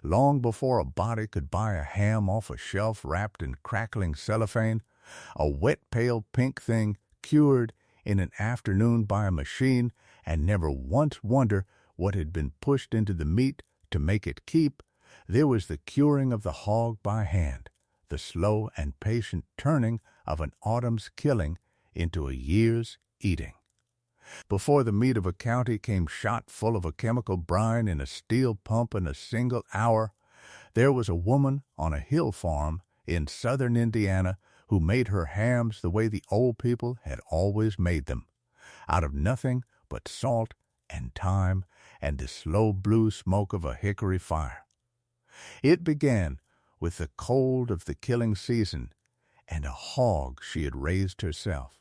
Long before a body could buy a ham off a shelf wrapped in crackling cellophane, a wet pale pink thing cured in an afternoon by a machine and never once wonder what had been pushed into the meat to make it keep, there was the curing of the hog by hand, the slow and patient turning of an autumn's killing into a year's eating. Before the meat of a county came shot full of a chemical brine in a steel pump in a single hour, there was a woman on a hill farm in southern Indiana who made her hams the way the old people had always made them, out of nothing but salt and thyme and the slow blue smoke of a hickory fire. It began with the cold of the killing season and a hog she had raised herself,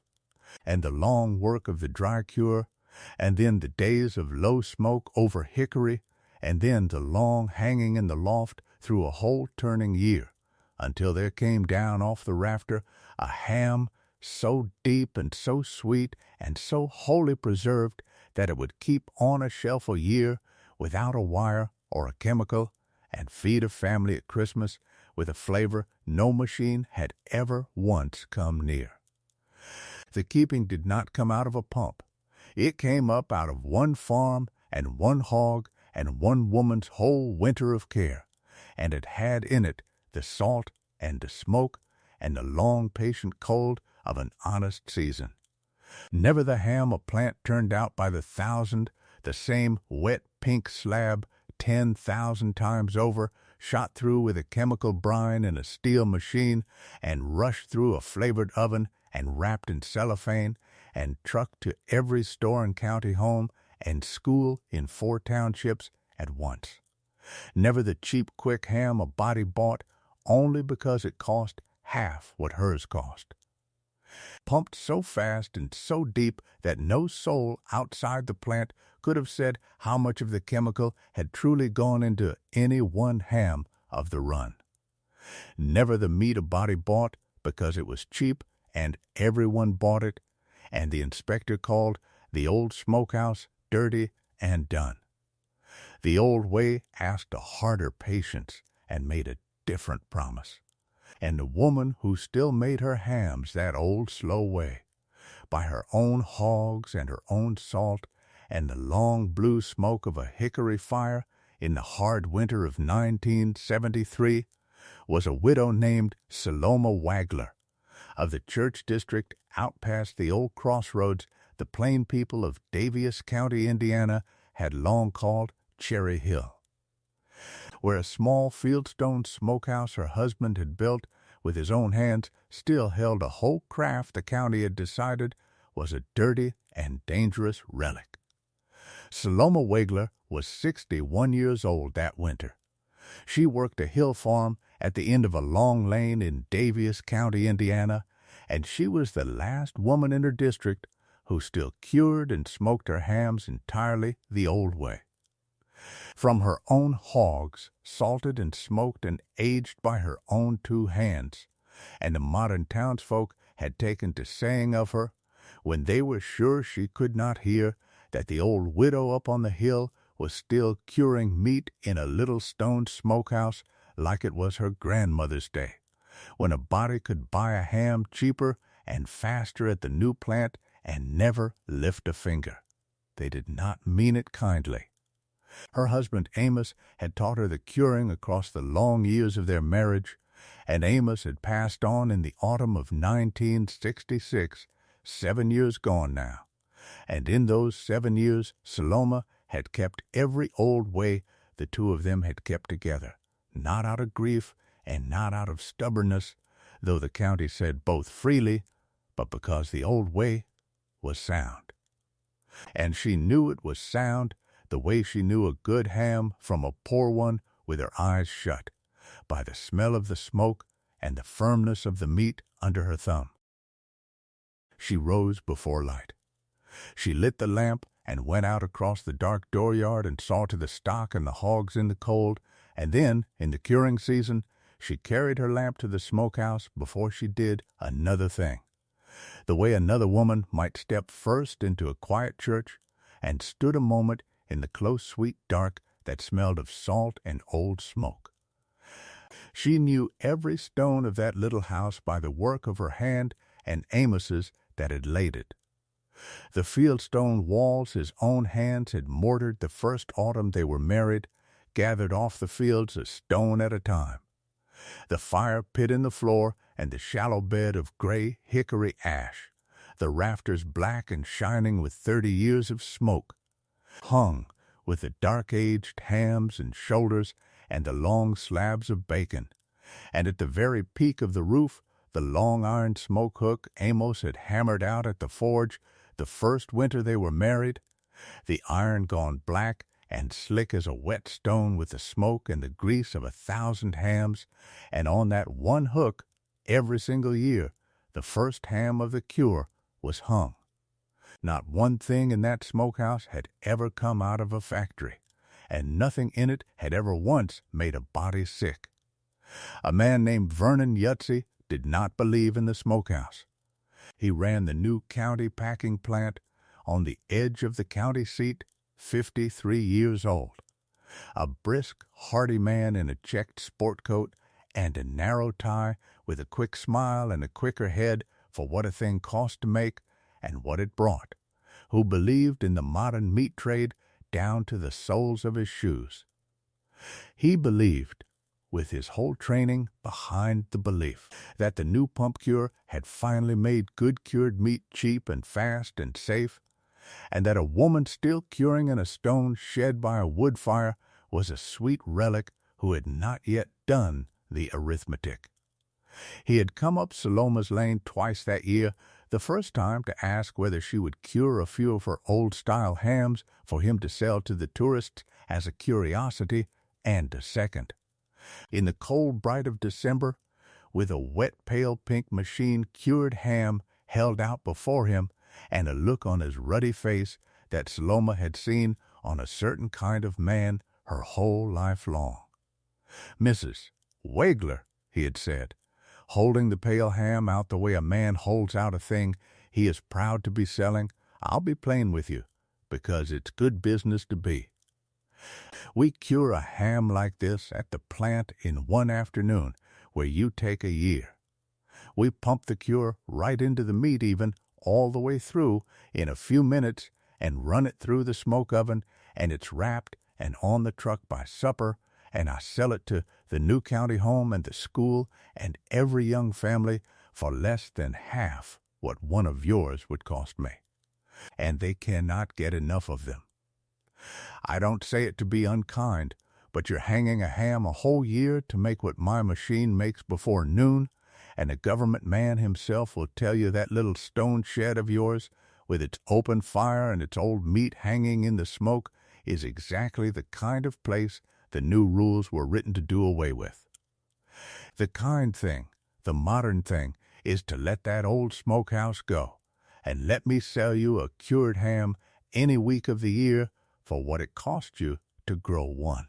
and the long work of the dry cure, and then the days of low smoke over hickory, and then the long hanging in the loft through a whole turning year, until there came down off the rafter a ham so deep and so sweet and so wholly preserved that it would keep on a shelf a year without a wire or a chemical, and feed a family at Christmas with a flavor no machine had ever once come near. The keeping did not come out of a pump. It came up out of one farm and one hog and one woman's whole winter of care, and it had in it the salt and the smoke and the long patient cold of an honest season. Never the ham a plant turned out by the thousand, the same wet pink slab 10,000 times over, shot through with a chemical brine in a steel machine, and rushed through a flavored oven, and wrapped in cellophane, and trucked to every store and county home and school in 4 townships at once. Never the cheap, quick ham a body bought only because it cost half what hers cost. Pumped so fast and so deep that no soul outside the plant could have said how much of the chemical had truly gone into any one ham of the run. Never the meat a body bought because it was cheap and everyone bought it, and the inspector called the old smokehouse dirty and done. The old way asked a harder patience and made a different promise. And the woman who still made her hams that old slow way, by her own hogs and her own salt and the long blue smoke of a hickory fire in the hard winter of 1973, was a widow named Saloma Wagler, of the church district out past the old crossroads the plain people of Daviess County, Indiana, had long called Cherry Hill, where a small fieldstone smokehouse her husband had built with his own hands still held a whole craft the county had decided was a dirty and dangerous relic. Saloma Wagler was 61 years old that winter. She worked a hill farm at the end of a long lane in Daviess County, Indiana, and she was the last woman in her district who still cured and smoked her hams entirely the old way. From her own hogs, salted and smoked and aged by her own 2 hands, and the modern townsfolk had taken to saying of her, when they were sure she could not hear, that the old widow up on the hill was still curing meat in a little stone smokehouse like it was her grandmother's day, when a body could buy a ham cheaper and faster at the new plant and never lift a finger. They did not mean it kindly. Her husband Amos had taught her the curing across the long years of their marriage, and Amos had passed on in the autumn of 1966, 7 years gone now. And in those 7 years Saloma had kept every old way the two of them had kept together, not out of grief and not out of stubbornness, though the county said both freely, but because the old way was sound. And she knew it was sound the way she knew a good ham from a poor one with her eyes shut, by the smell of the smoke and the firmness of the meat under her thumb. She rose before light. She lit the lamp and went out across the dark dooryard and saw to the stock and the hogs in the cold, and then, in the curing season, she carried her lamp to the smokehouse before she did another thing, the way another woman might step first into a quiet church and stood a moment in the close, sweet dark that smelled of salt and old smoke. She knew every stone of that little house by the work of her hand and Amos's that had laid it. The fieldstone walls his own hands had mortared the first autumn they were married, gathered off the fields a stone at a time. The fire pit in the floor and the shallow bed of gray hickory ash, the rafters black and shining with 30 years of smoke, hung with the dark-aged hams and shoulders and the long slabs of bacon, and at the very peak of the roof the long iron smoke hook Amos had hammered out at the forge the first winter they were married, the iron gone black and slick as a whetstone with the smoke and the grease of 1,000 hams, and on that one hook, every single year, the first ham of the cure was hung. Not one thing in that smokehouse had ever come out of a factory, and nothing in it had ever once made a body sick. A man named Vernon Yutzy did not believe in the smokehouse. He ran the new county packing plant on the edge of the county seat, 53 years old. A brisk, hearty man in a checked sport coat and a narrow tie with a quick smile and a quicker head for what a thing cost to make and what it brought, who believed in the modern meat trade down to the soles of his shoes. He believed, with his whole training behind the belief, that the new pump cure had finally made good cured meat cheap and fast and safe, and that a woman still curing in a stone shed by a wood fire was a sweet relic who had not yet done the arithmetic. He had come up Saloma's Lane twice that year, the first time to ask whether she would cure a few of her old-style hams for him to sell to the tourists as a curiosity, and the second. In the cold bright of December, with a wet pale pink machine-cured ham held out before him, and a look on his ruddy face that Saloma had seen on a certain kind of man her whole life long. "Mrs. Wegler," he had said, holding the pale ham out the way a man holds out a thing he is proud to be selling, "I'll be plain with you, because it's good business to be. We cure a ham like this at the plant in one afternoon, where you take a year. We pump the cure right into the meat even, all the way through, in a few minutes, and run it through the smoke oven, and it's wrapped and on the truck by supper, and I sell it to the new county home and the school and every young family for less than half what one of yours would cost me. And they cannot get enough of them. I don't say it to be unkind, but you're hanging a ham a whole year to make what my machine makes before noon, and a government man himself will tell you that little stone shed of yours, with its open fire and its old meat hanging in the smoke, is exactly the kind of place the new rules were written to do away with. The kind thing, the modern thing, is to let that old smokehouse go, and let me sell you a cured ham any week of the year for what it cost you to grow one."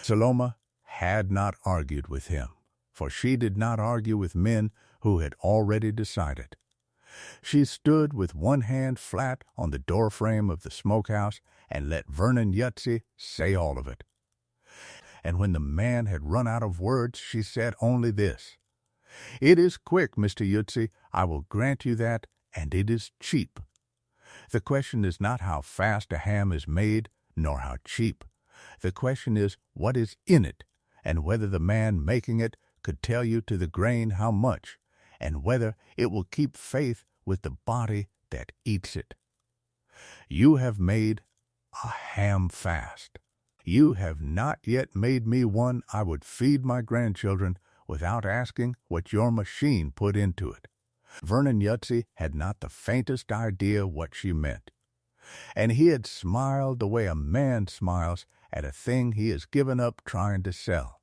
Saloma had not argued with him, for she did not argue with men who had already decided. She stood with one hand flat on the doorframe of the smokehouse and let Vernon Yutzy say all of it. And when the man had run out of words, she said only this: "It is quick, Mr. Yutzy, I will grant you that, and it is cheap. The question is not how fast a ham is made, nor how cheap. The question is what is in it, and whether the man making it could tell you to the grain how much, and whether it will keep faith with the body that eats it. You have made a ham fast. You have not yet made me one I would feed my grandchildren without asking what your machine put into it." Vernon Yutzy had not the faintest idea what she meant, and he had smiled the way a man smiles at a thing he has given up trying to sell,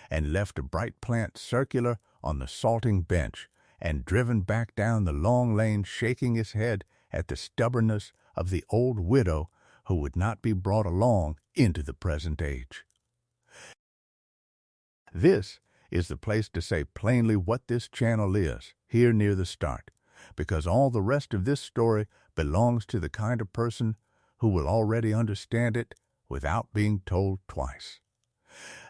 and left a bright plant circular on the salting bench, and driven back down the long lane shaking his head at the stubbornness of the old widow who would not be brought along into the present age. This is the place to say plainly what this channel is, here near the start, because all the rest of this story belongs to the kind of person who will already understand it without being told twice.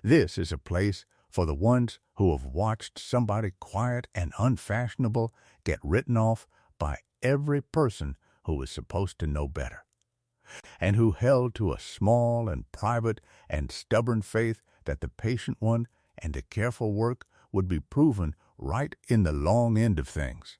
This is a place for the ones who have watched somebody quiet and unfashionable get written off by every person who was supposed to know better, and who held to a small and private and stubborn faith that the patient one and the careful work would be proven right in the long end of things.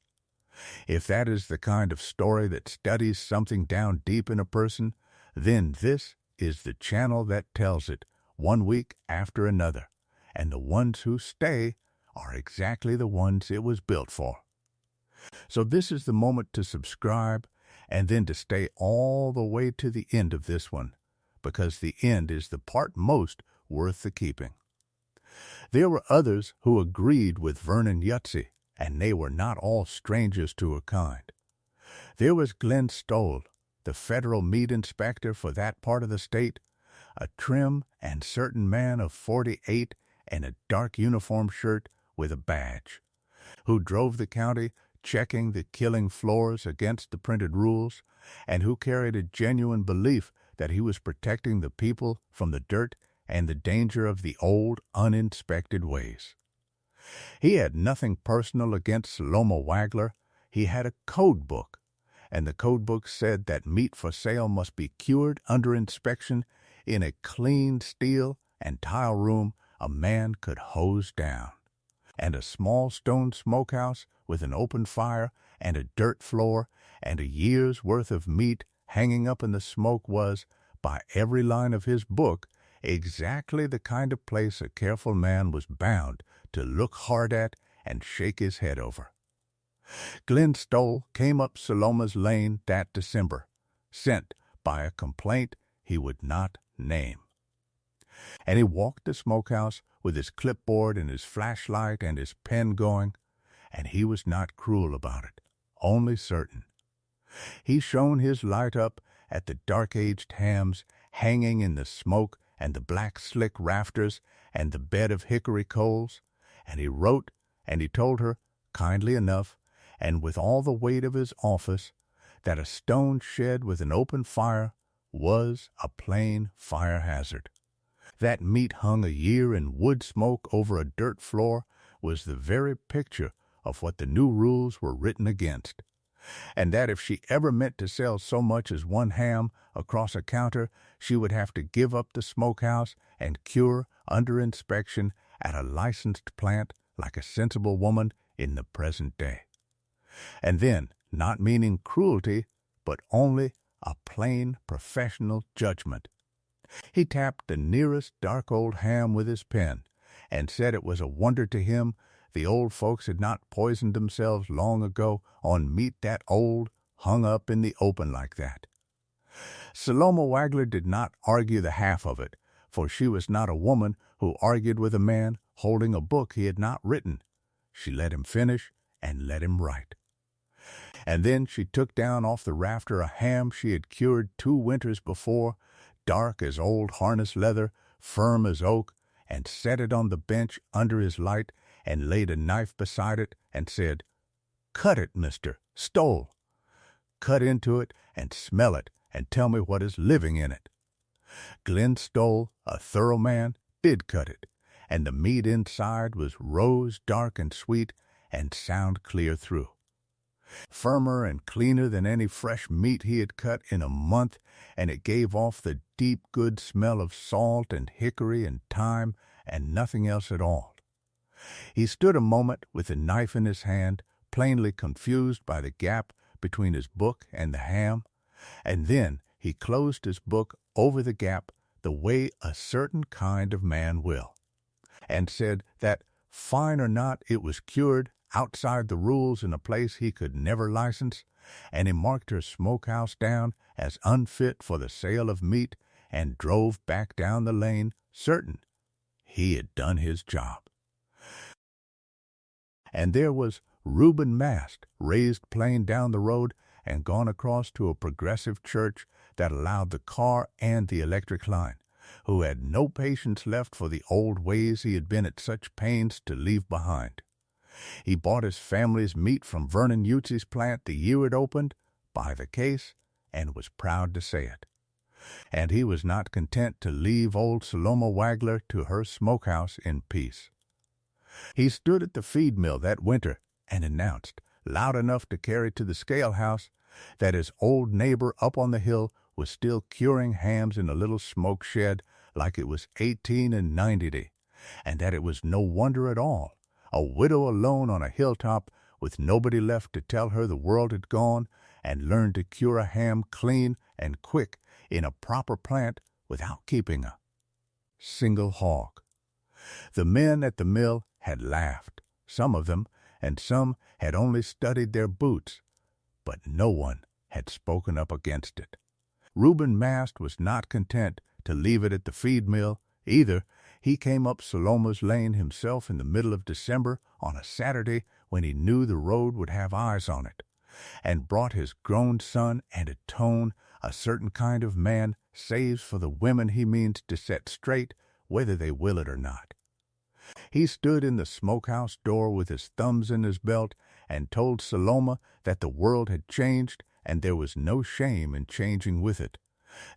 If that is the kind of story that studies something down deep in a person, then this is the channel that tells it, one week after another, and the ones who stay are exactly the ones it was built for. So this is the moment to subscribe, and then to stay all the way to the end of this one, because the end is the part most worth the keeping. There were others who agreed with Vernon Yutzi, and they were not all strangers to her kind. There was Glenn Stoll, the federal meat inspector for that part of the state, a trim and certain man of 48 and a dark uniform shirt with a badge, who drove the county checking the killing floors against the printed rules, and who carried a genuine belief that he was protecting the people from the dirt and the danger of the old, uninspected ways. He had nothing personal against Saloma Wagler. He had a code book, and the code book said that meat for sale must be cured under inspection in a clean steel and tile room a man could hose down, and a small stone smokehouse with an open fire and a dirt floor and a year's worth of meat hanging up in the smoke was, by every line of his book, exactly the kind of place a careful man was bound to look hard at and shake his head over. Glenn Stoll came up Saloma's lane that December, sent by a complaint he would not name. And he walked the smokehouse with his clipboard and his flashlight and his pen going, and he was not cruel about it, only certain. He shone his light up at the dark-aged hams hanging in the smoke and the black slick rafters and the bed of hickory coals, and he wrote and he told her, kindly enough, and with all the weight of his office, that a stone shed with an open fire was a plain fire hazard. That meat hung a year in wood smoke over a dirt floor was the very picture of what the new rules were written against, and that if she ever meant to sell so much as one ham across a counter, she would have to give up the smokehouse and cure under inspection at a licensed plant like a sensible woman in the present day. And then, not meaning cruelty, but only a plain professional judgment, he tapped the nearest dark old ham with his pen and said it was a wonder to him the old folks had not poisoned themselves long ago on meat that old, hung up in the open like that. Saloma Wagler did not argue the half of it, for she was not a woman who argued with a man holding a book he had not written. She let him finish and let him write. And then she took down off the rafter a ham she had cured 2 winters before, dark as old harness leather, firm as oak, and set it on the bench under his light, and laid a knife beside it, and said, "Cut it, Mr. Stoll. Cut into it, and smell it, and tell me what is living in it." Glenn Stoll, a thorough man, did cut it, and the meat inside was rose dark and sweet, and sound clear through. Firmer and cleaner than any fresh meat he had cut in a month, and it gave off the deep good smell of salt and hickory and thyme and nothing else at all. He stood a moment with the knife in his hand, plainly confused by the gap between his book and the ham, and then he closed his book over the gap the way a certain kind of man will, and said that, fine or not, it was cured outside the rules in a place he could never license, and he marked her smokehouse down as unfit for the sale of meat, and drove back down the lane, certain he had done his job. And there was Reuben Mast, raised plain down the road and gone across to a progressive church that allowed the car and the electric line, who had no patience left for the old ways he had been at such pains to leave behind. He bought his family's meat from Vernon Yutzi's plant the year it opened, by the case, and was proud to say it. And he was not content to leave old Saloma Wagler to her smokehouse in peace. He stood at the feed mill that winter and announced, loud enough to carry to the scale house, that his old neighbor up on the hill was still curing hams in a little smoke shed like it was 1890, and that it was no wonder at all. A widow alone on a hilltop, with nobody left to tell her the world had gone, and learned to cure a ham clean and quick in a proper plant without keeping a single hog. The men at the mill had laughed, some of them, and some had only studied their boots, but no one had spoken up against it. Reuben Mast was not content to leave it at the feed mill either. He came up Saloma's Lane himself in the middle of December on a Saturday when he knew the road would have eyes on it, and brought his grown son and a tone a certain kind of man saves for the women he means to set straight, whether they will it or not. He stood in the smokehouse door with his thumbs in his belt and told Saloma that the world had changed and there was no shame in changing with it,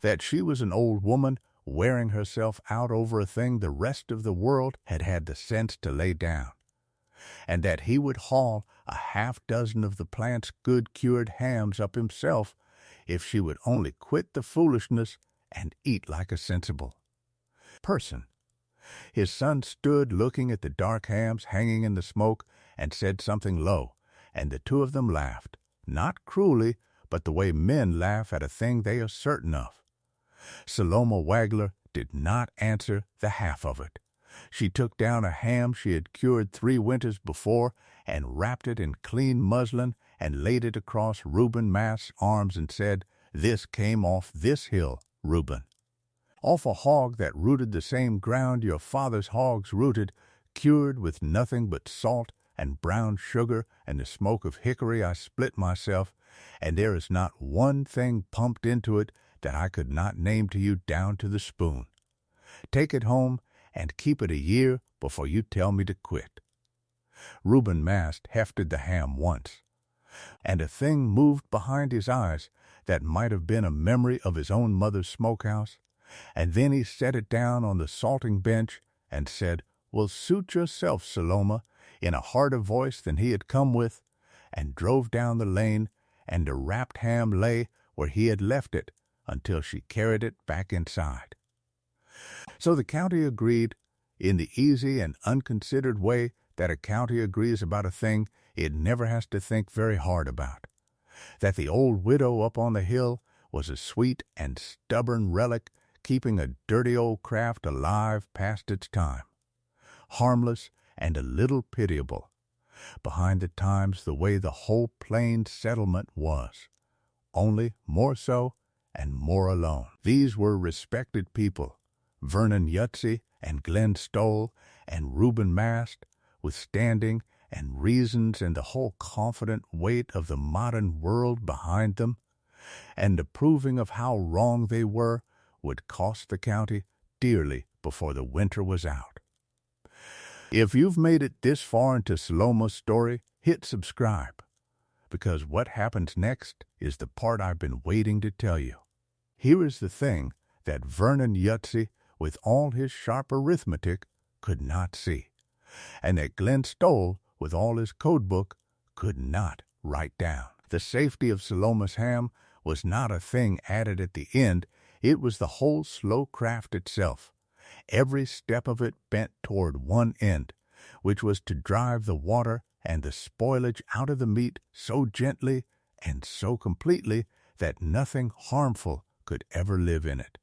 that she was an old woman wearing herself out over a thing the rest of the world had had the sense to lay down, and that he would haul a half-dozen of the plant's good cured hams up himself if she would only quit the foolishness and eat like a sensible person. His son stood looking at the dark hams hanging in the smoke and said something low, and the two of them laughed, not cruelly, but the way men laugh at a thing they are certain of. Saloma Wagler did not answer the half of it. She took down a ham she had cured 3 winters before and wrapped it in clean muslin and laid it across Reuben Mast's arms and said, "This came off this hill, Reuben. Off a hog that rooted the same ground your father's hogs rooted, cured with nothing but salt and brown sugar and the smoke of hickory I split myself, and there is not one thing pumped into it that I could not name to you down to the spoon. Take it home and keep it a year before you tell me to quit." Reuben Mast hefted the ham once, and a thing moved behind his eyes that might have been a memory of his own mother's smokehouse, and then he set it down on the salting bench and said, "Well, suit yourself, Saloma," in a harder voice than he had come with, and drove down the lane, and the wrapped ham lay where he had left it until she carried it back inside. So the county agreed, in the easy and unconsidered way that a county agrees about a thing it never has to think very hard about, that the old widow up on the hill was a sweet and stubborn relic keeping a dirty old craft alive past its time, harmless and a little pitiable, behind the times the way the whole plain settlement was, only more so and more alone. These were respected people, Vernon Yutzy and Glenn Stoll and Reuben Mast, with standing and reasons and the whole confident weight of the modern world behind them, and the proving of how wrong they were would cost the county dearly before the winter was out. If you've made it this far into Saloma's story, hit subscribe, because what happens next is the part I've been waiting to tell you. Here is the thing that Vernon Yutzy, with all his sharp arithmetic, could not see, and that Glenn Stoll, with all his code book, could not write down. The safety of Saloma's ham was not a thing added at the end. It was the whole slow craft itself, every step of it bent toward one end, which was to drive the water and the spoilage out of the meat so gently and so completely that nothing harmful could ever live in it.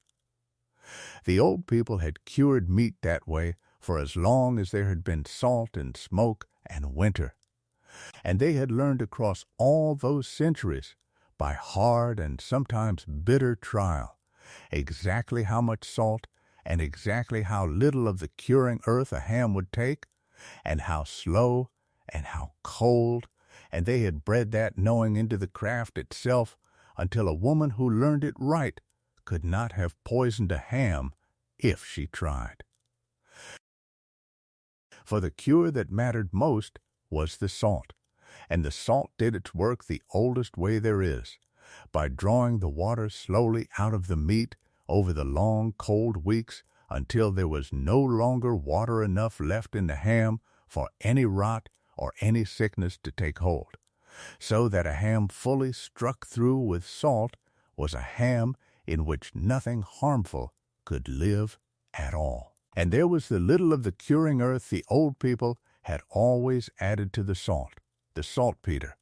The old people had cured meat that way for as long as there had been salt and smoke and winter, and they had learned across all those centuries, by hard and sometimes bitter trial, exactly how much salt and exactly how little of the curing earth a ham would take, and how slow and how cold, and they had bred that knowing into the craft itself until a woman who learned it right could not have poisoned a ham if she tried. For the cure that mattered most was the salt, and the salt did its work the oldest way there is, by drawing the water slowly out of the meat over the long, cold weeks until there was no longer water enough left in the ham for any rot or any sickness to take hold, so that a ham fully struck through with salt was a ham in which nothing harmful could live at all. And there was the little of the curing earth the old people had always added to the saltpeter,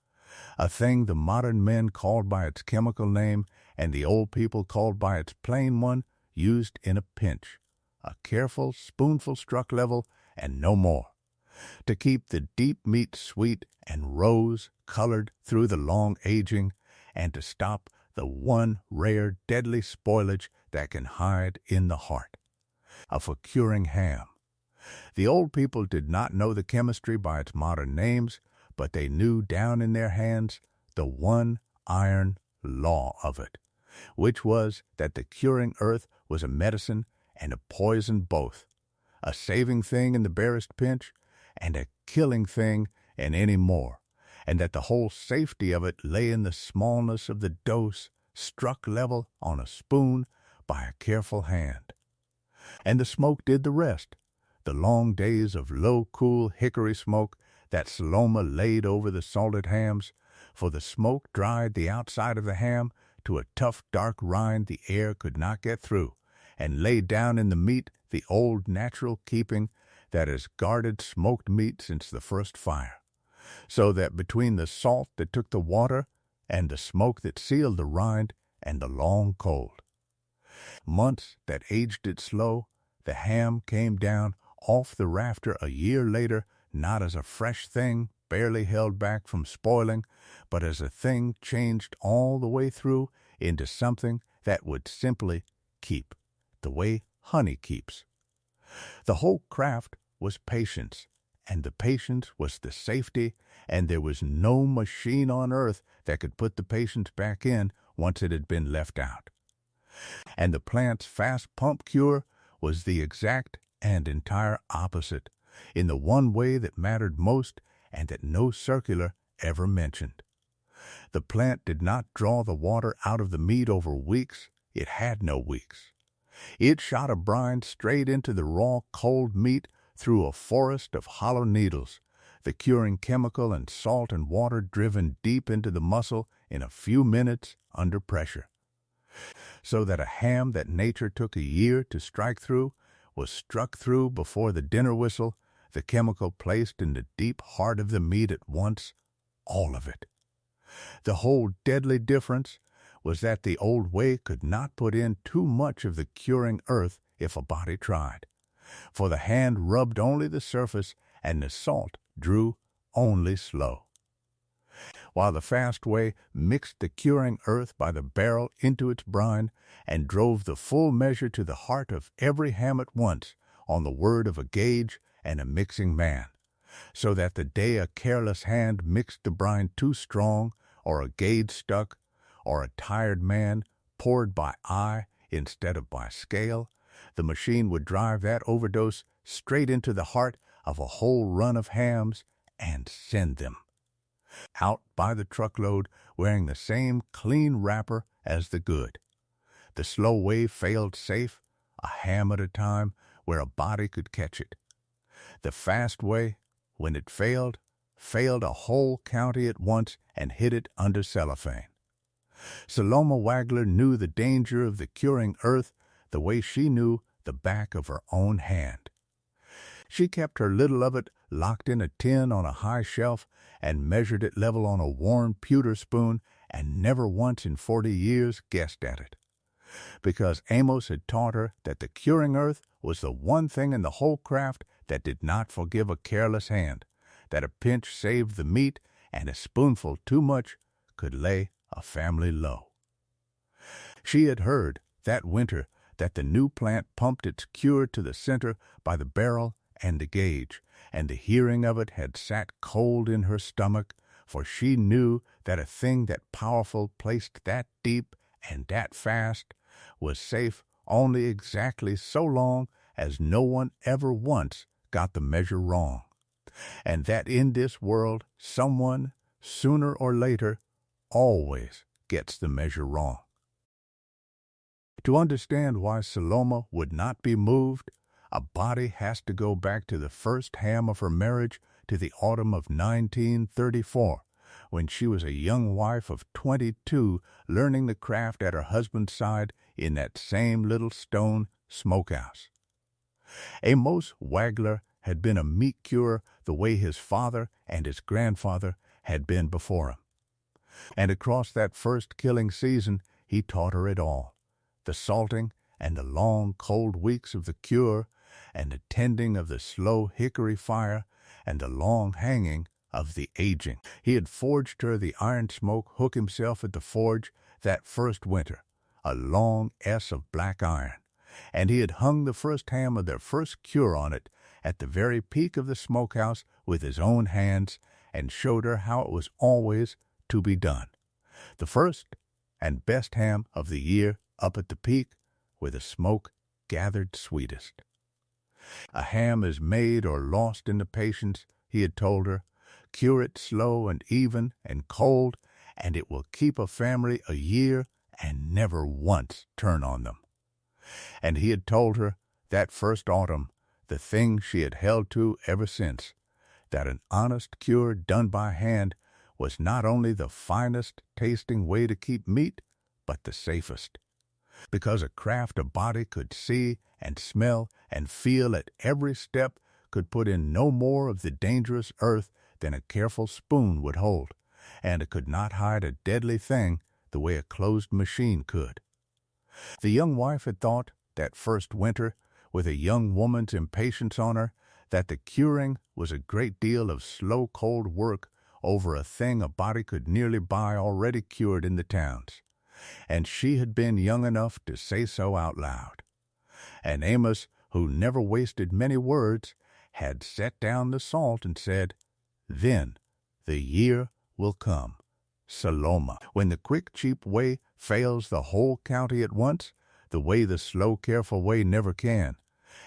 a thing the modern men called by its chemical name and the old people called by its plain one, used in a pinch, a careful spoonful struck level and no more, to keep the deep meat sweet and rose-colored through the long aging, and to stop the one rare deadly spoilage that can hide in the heart of a curing ham. The old people did not know the chemistry by its modern names, but they knew down in their hands the one iron law of it, which was that the curing earth was a medicine and a poison both, a saving thing in the barest pinch and a killing thing in any more, and that the whole safety of it lay in the smallness of the dose struck level on a spoon by a careful hand. And the smoke did the rest, the long days of low, cool hickory smoke that Saloma laid over the salted hams, for the smoke dried the outside of the ham to a tough, dark rind the air could not get through, and laid down in the meat the old natural keeping that has guarded smoked meat since the first fire, so that between the salt that took the water and the smoke that sealed the rind and the long cold months that aged it slow, the ham came down off the rafter a year later, not as a fresh thing barely held back from spoiling, but as a thing changed all the way through into something that would simply keep, the way honey keeps. The whole craft was patience, and the patience was the safety, and there was no machine on earth that could put the patience back in once it had been left out. And the plant's fast pump cure was the exact and entire opposite, in the one way that mattered most and that no circular ever mentioned. The plant did not draw the water out of the meat over weeks. It had no weeks. It shot a brine straight into the raw, cold meat through a forest of hollow needles, the curing chemical and salt and water driven deep into the muscle in a few minutes under pressure, so that a ham that nature took a year to strike through was struck through before the dinner whistle, the chemical placed in the deep heart of the meat at once, all of it. The whole deadly difference was that the old way could not put in too much of the curing earth if a body tried, for the hand rubbed only the surface and the salt drew only slow, while the fast way mixed the curing earth by the barrel into its brine and drove the full measure to the heart of every ham at once, on the word of a gauge and a mixing man, so that the day a careless hand mixed the brine too strong, or a gauge stuck, or a tired man poured by eye instead of by scale, the machine would drive that overdose straight into the heart of a whole run of hams and send them out by the truckload wearing the same clean wrapper as the good. The slow way failed safe, a ham at a time, where a body could catch it. The fast way, when it failed a whole county at once and hid it under cellophane. Saloma Wagler knew the danger of the curing earth the way she knew the back of her own hand. She kept her little of it locked in a tin on a high shelf and measured it level on a worn pewter spoon and never once in 40 years guessed at it, because Amos had taught her that the curing earth was the one thing in the whole craft that did not forgive a careless hand, that a pinch saved the meat and a spoonful too much could lay a family low. She had heard that winter that the new plant pumped its cure to the center by the barrel and the gauge, and the hearing of it had sat cold in her stomach, for she knew that a thing that powerful placed that deep and that fast was safe only exactly so long as no one ever once got the measure wrong, and that in this world someone, sooner or later, always gets the measure wrong. To understand why Saloma would not be moved, a body has to go back to the first ham of her marriage to the autumn of 1934, when she was a young wife of 22 learning the craft at her husband's side in that same little stone smokehouse. Amos Wagler had been a meat curer the way his father and his grandfather had been before him. And across that first killing season, he taught her it all: the salting and the long cold weeks of the cure, and the tending of the slow hickory fire, and the long hanging of the aging. He had forged her the iron smoke hook himself at the forge that first winter, a long S of black iron, and he had hung the first ham of their first cure on it at the very peak of the smokehouse with his own hands, and showed her how it was always to be done. The first and best ham of the year up at the peak, where the smoke gathered sweetest. A ham is made or lost in the patience, he had told her. Cure it slow and even and cold, and it will keep a family a year and never once turn on them. And he had told her that first autumn, the thing she had held to ever since, that an honest cure done by hand was not only the finest tasting way to keep meat, but the safest. Because a craft a body could see and smell and feel at every step could put in no more of the dangerous earth than a careful spoon would hold, and it could not hide a deadly thing the way a closed machine could. The young wife had thought, that first winter, with a young woman's impatience on her, that the curing was a great deal of slow cold work over a thing a body could nearly buy already cured in the towns, and she had been young enough to say so out loud. And Amos, who never wasted many words, had set down the salt and said, "Then the year will come, Saloma, when the quick, cheap way fails the whole county at once, the way the slow, careful way never can,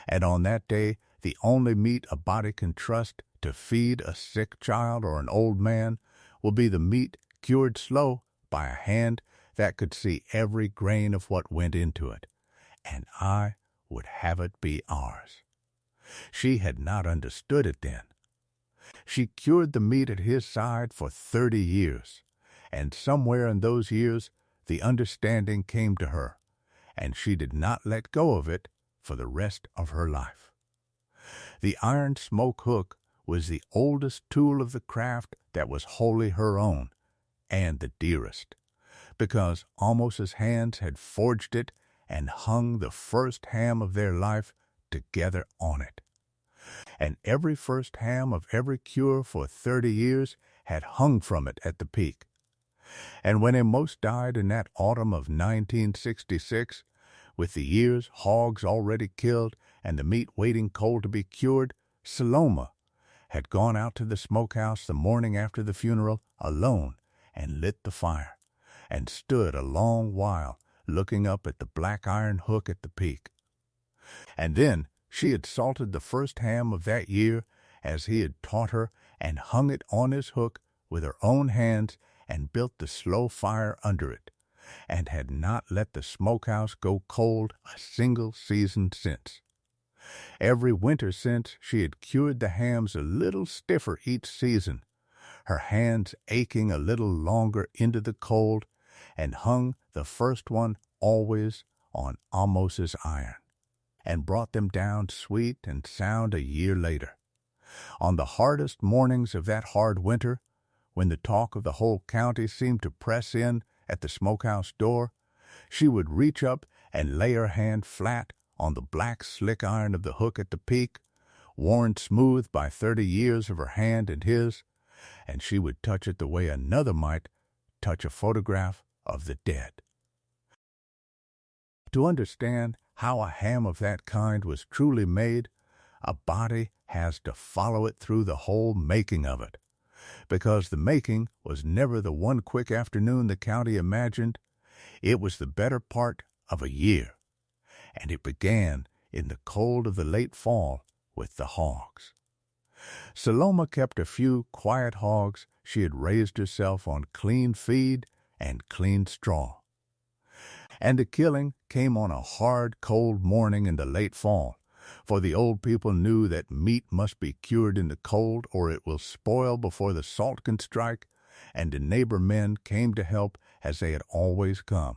and on that day the only meat a body can trust to feed a sick child or an old man will be the meat cured slow by a hand that could see every grain of what went into it, and I would have it be ours." She had not understood it then. She cured the meat at his side for 30 years, and somewhere in those years the understanding came to her, and she did not let go of it for the rest of her life. The iron smoke hook was the oldest tool of the craft that was wholly her own, and the dearest, because Amos's hands had forged it and hung the first ham of their life together on it. And every first ham of every cure for 30 years had hung from it at the peak. And when Amos died in that autumn of 1966, with the year's hogs already killed and the meat waiting cold to be cured, Saloma had gone out to the smokehouse the morning after the funeral alone and lit the fire, and stood a long while looking up at the black iron hook at the peak. And then she had salted the first ham of that year as he had taught her, and hung it on his hook with her own hands, and built the slow fire under it, and had not let the smokehouse go cold a single season since. Every winter since, she had cured the hams a little stiffer each season, her hands aching a little longer into the cold, and hung the first one always on Amos's iron, and brought them down sweet and sound a year later. On the hardest mornings of that hard winter, when the talk of the whole county seemed to press in at the smokehouse door, she would reach up and lay her hand flat on the black slick iron of the hook at the peak, worn smooth by 30 years of her hand and his, and she would touch it the way another might touch a photograph of the dead. To understand how a ham of that kind was truly made, a body has to follow it through the whole making of it, because the making was never the one quick afternoon the county imagined. It was the better part of a year, and it began in the cold of the late fall with the hogs. Saloma kept a few quiet hogs she had raised herself on clean feed and clean straw. And the killing came on a hard, cold morning in the late fall, for the old people knew that meat must be cured in the cold or it will spoil before the salt can strike, and the neighbor men came to help as they had always come.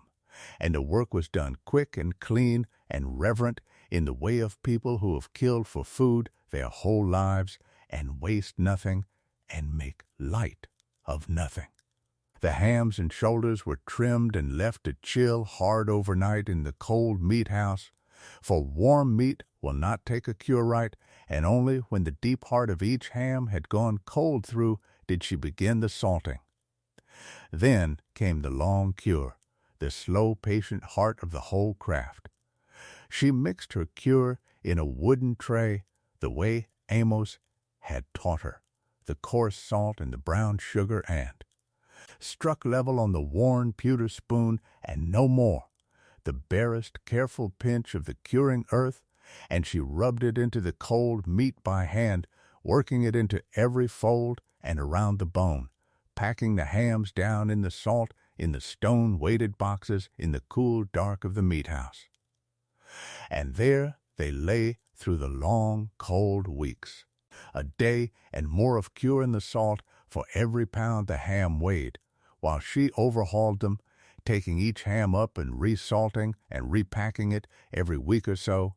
And the work was done quick and clean and reverent in the way of people who have killed for food their whole lives and waste nothing and make light of nothing. The hams and shoulders were trimmed and left to chill hard overnight in the cold meat house, for warm meat will not take a cure right, and only when the deep heart of each ham had gone cold through did she begin the salting. Then came the long cure, the slow, patient heart of the whole craft. She mixed her cure in a wooden tray the way Amos had taught her, the coarse salt and the brown sugar, and struck level on the worn pewter spoon, and no more, the barest careful pinch of the curing earth, and she rubbed it into the cold meat by hand, working it into every fold and around the bone, packing the hams down in the salt in the stone-weighted boxes in the cool dark of the meat house. And there they lay through the long, cold weeks, a day and more of cure in the salt for every pound the ham weighed, while she overhauled them, taking each ham up and resalting and repacking it every week or so.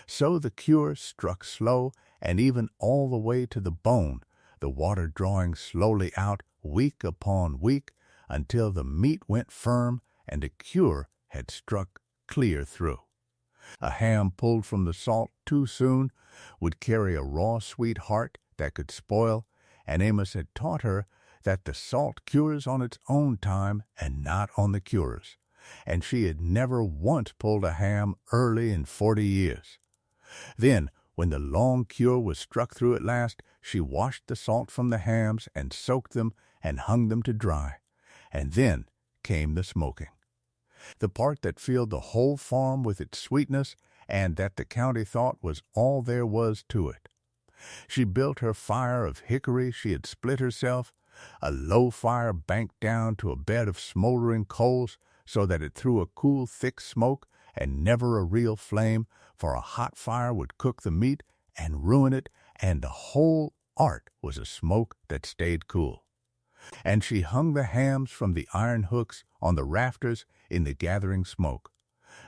So the cure struck slow and even all the way to the bone, the water drawing slowly out week upon week until the meat went firm and the cure had struck clear through. A ham pulled from the salt too soon would carry a raw, sweet heart that could spoil, and Amos had taught her that the salt cures on its own time and not on the curer's, and she had never once pulled a ham early in 40 years. Then, when the long cure was struck through at last, she washed the salt from the hams and soaked them and hung them to dry. And then came the smoking, the part that filled the whole farm with its sweetness and that the county thought was all there was to it. She built her fire of hickory she had split herself, a low fire banked down to a bed of smoldering coals so that it threw a cool, thick smoke and never a real flame, for a hot fire would cook the meat and ruin it, and the whole art was a smoke that stayed cool. And she hung the hams from the iron hooks on the rafters in the gathering smoke,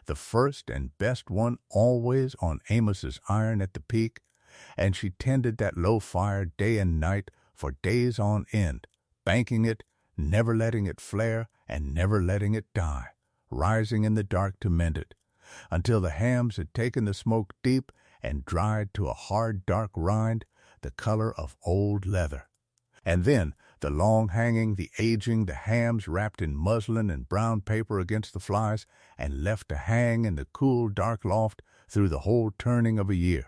the first and best one always on Amos's iron at the peak, and she tended that low fire day and night for days on end, banking it, never letting it flare and never letting it die, rising in the dark to mend it, until the hams had taken the smoke deep and dried to a hard dark rind, the color of old leather. And then the long hanging, the aging, the hams wrapped in muslin and brown paper against the flies, and left to hang in the cool dark loft through the whole turning of a year,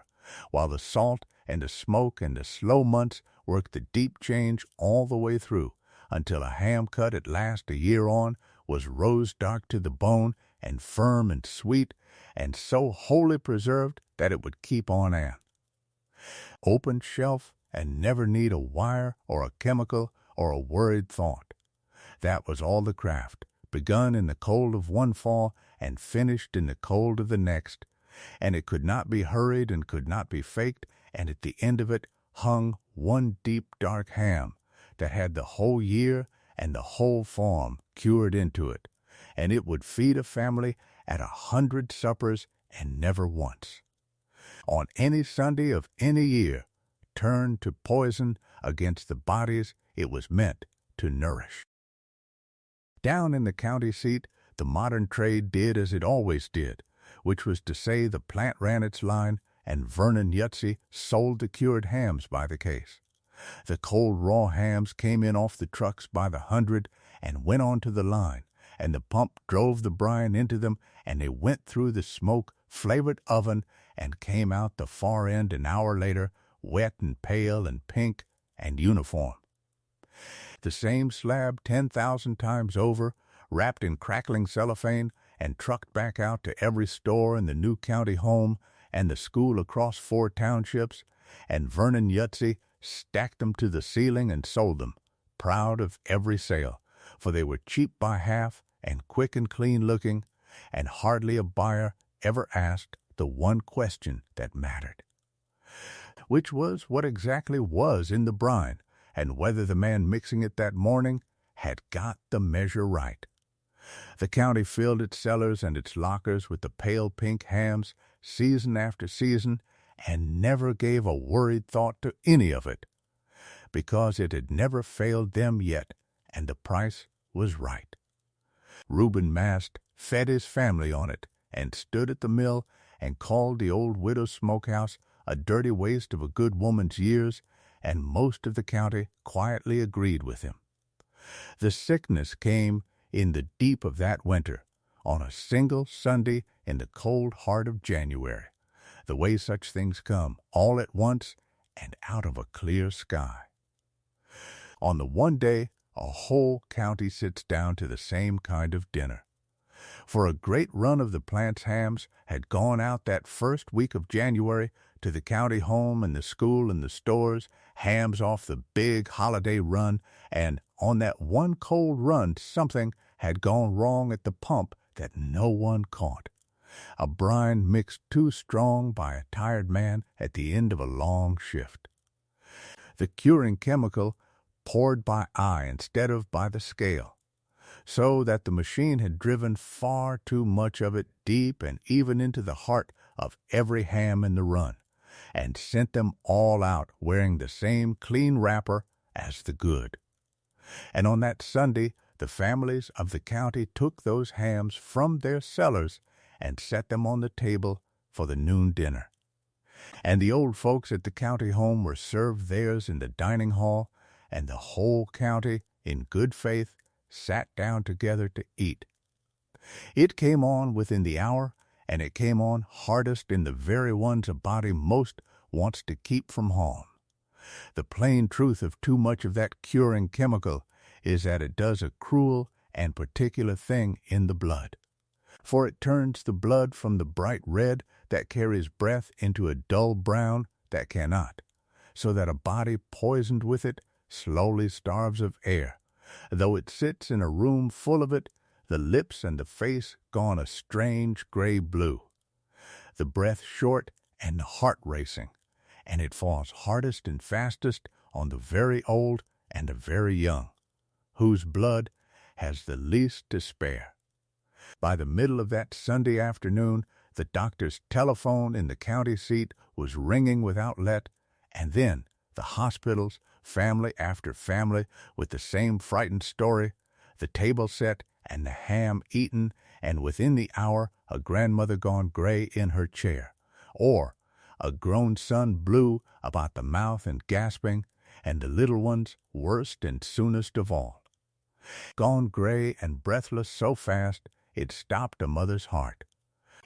while the salt and the smoke and the slow months worked the deep change all the way through, until a ham cut at last a year on was rose dark to the bone and firm and sweet, and so wholly preserved that it would keep on an open shelf and never need a wire or a chemical or a worried thought. That was all the craft, begun in the cold of one fall and finished in the cold of the next, and it could not be hurried and could not be faked, and at the end of it hung one deep dark ham that had the whole year and the whole farm cured into it, and it would feed a family at 100 suppers and never once, on any Sunday of any year, turned to poison against the bodies it was meant to nourish. Down in the county seat, the modern trade did as it always did, which was to say the plant ran its line, and Vernon Yutzy sold the cured hams by the case. The cold raw hams came in off the trucks by the hundred and went on to the line, and the pump drove the brine into them, and they went through the smoke-flavored oven and came out the far end an hour later, wet and pale and pink and uniform. The same slab 10,000 times over, wrapped in crackling cellophane and trucked back out to every store in the new county home and the school across 4 townships, and Vernon Yutzy stacked them to the ceiling and sold them, proud of every sale, for they were cheap by half and quick and clean looking, and hardly a buyer ever asked the one question that mattered, which was what exactly was in the brine, and whether the man mixing it that morning had got the measure right. The county filled its cellars and its lockers with the pale pink hams season after season, and never gave a worried thought to any of it, because it had never failed them yet, and the price was right. Reuben Mast fed his family on it, and stood at the mill and called the old widow's smokehouse a dirty waste of a good woman's years, and most of the county quietly agreed with him. The sickness came in the deep of that winter, on a single Sunday in the cold heart of January, the way such things come, all at once and out of a clear sky. On the one day, a whole county sits down to the same kind of dinner. For a great run of the plant's hams had gone out that first week of January to the county home and the school and the stores, hams off the big holiday run, and on that one cold run something had gone wrong at the pump that no one caught. A brine mixed too strong by a tired man at the end of a long shift. The curing chemical poured by eye instead of by the scale, so that the machine had driven far too much of it deep and even into the heart of every ham in the run, and sent them all out wearing the same clean wrapper as the good. And on that Sunday, the families of the county took those hams from their cellars and set them on the table for the noon dinner. And the old folks at the county home were served theirs in the dining hall, and the whole county, in good faith, sat down together to eat. It came on within the hour, and it came on hardest in the very ones a body most wants to keep from home. The plain truth of too much of that curing chemical is that it does a cruel and particular thing in the blood. For it turns the blood from the bright red that carries breath into a dull brown that cannot, so that a body poisoned with it slowly starves of air, though it sits in a room full of it, the lips and the face gone a strange gray blue, the breath short and the heart racing, and it falls hardest and fastest on the very old and the very young, whose blood has the least to spare. By the middle of that Sunday afternoon, the doctor's telephone in the county seat was ringing without let, and then the hospitals, family after family, with the same frightened story, the table set and the ham eaten, and within the hour a grandmother gone gray in her chair, or a grown son blue about the mouth and gasping, and the little ones worst and soonest of all. Gone gray and breathless so fast it stopped a mother's heart.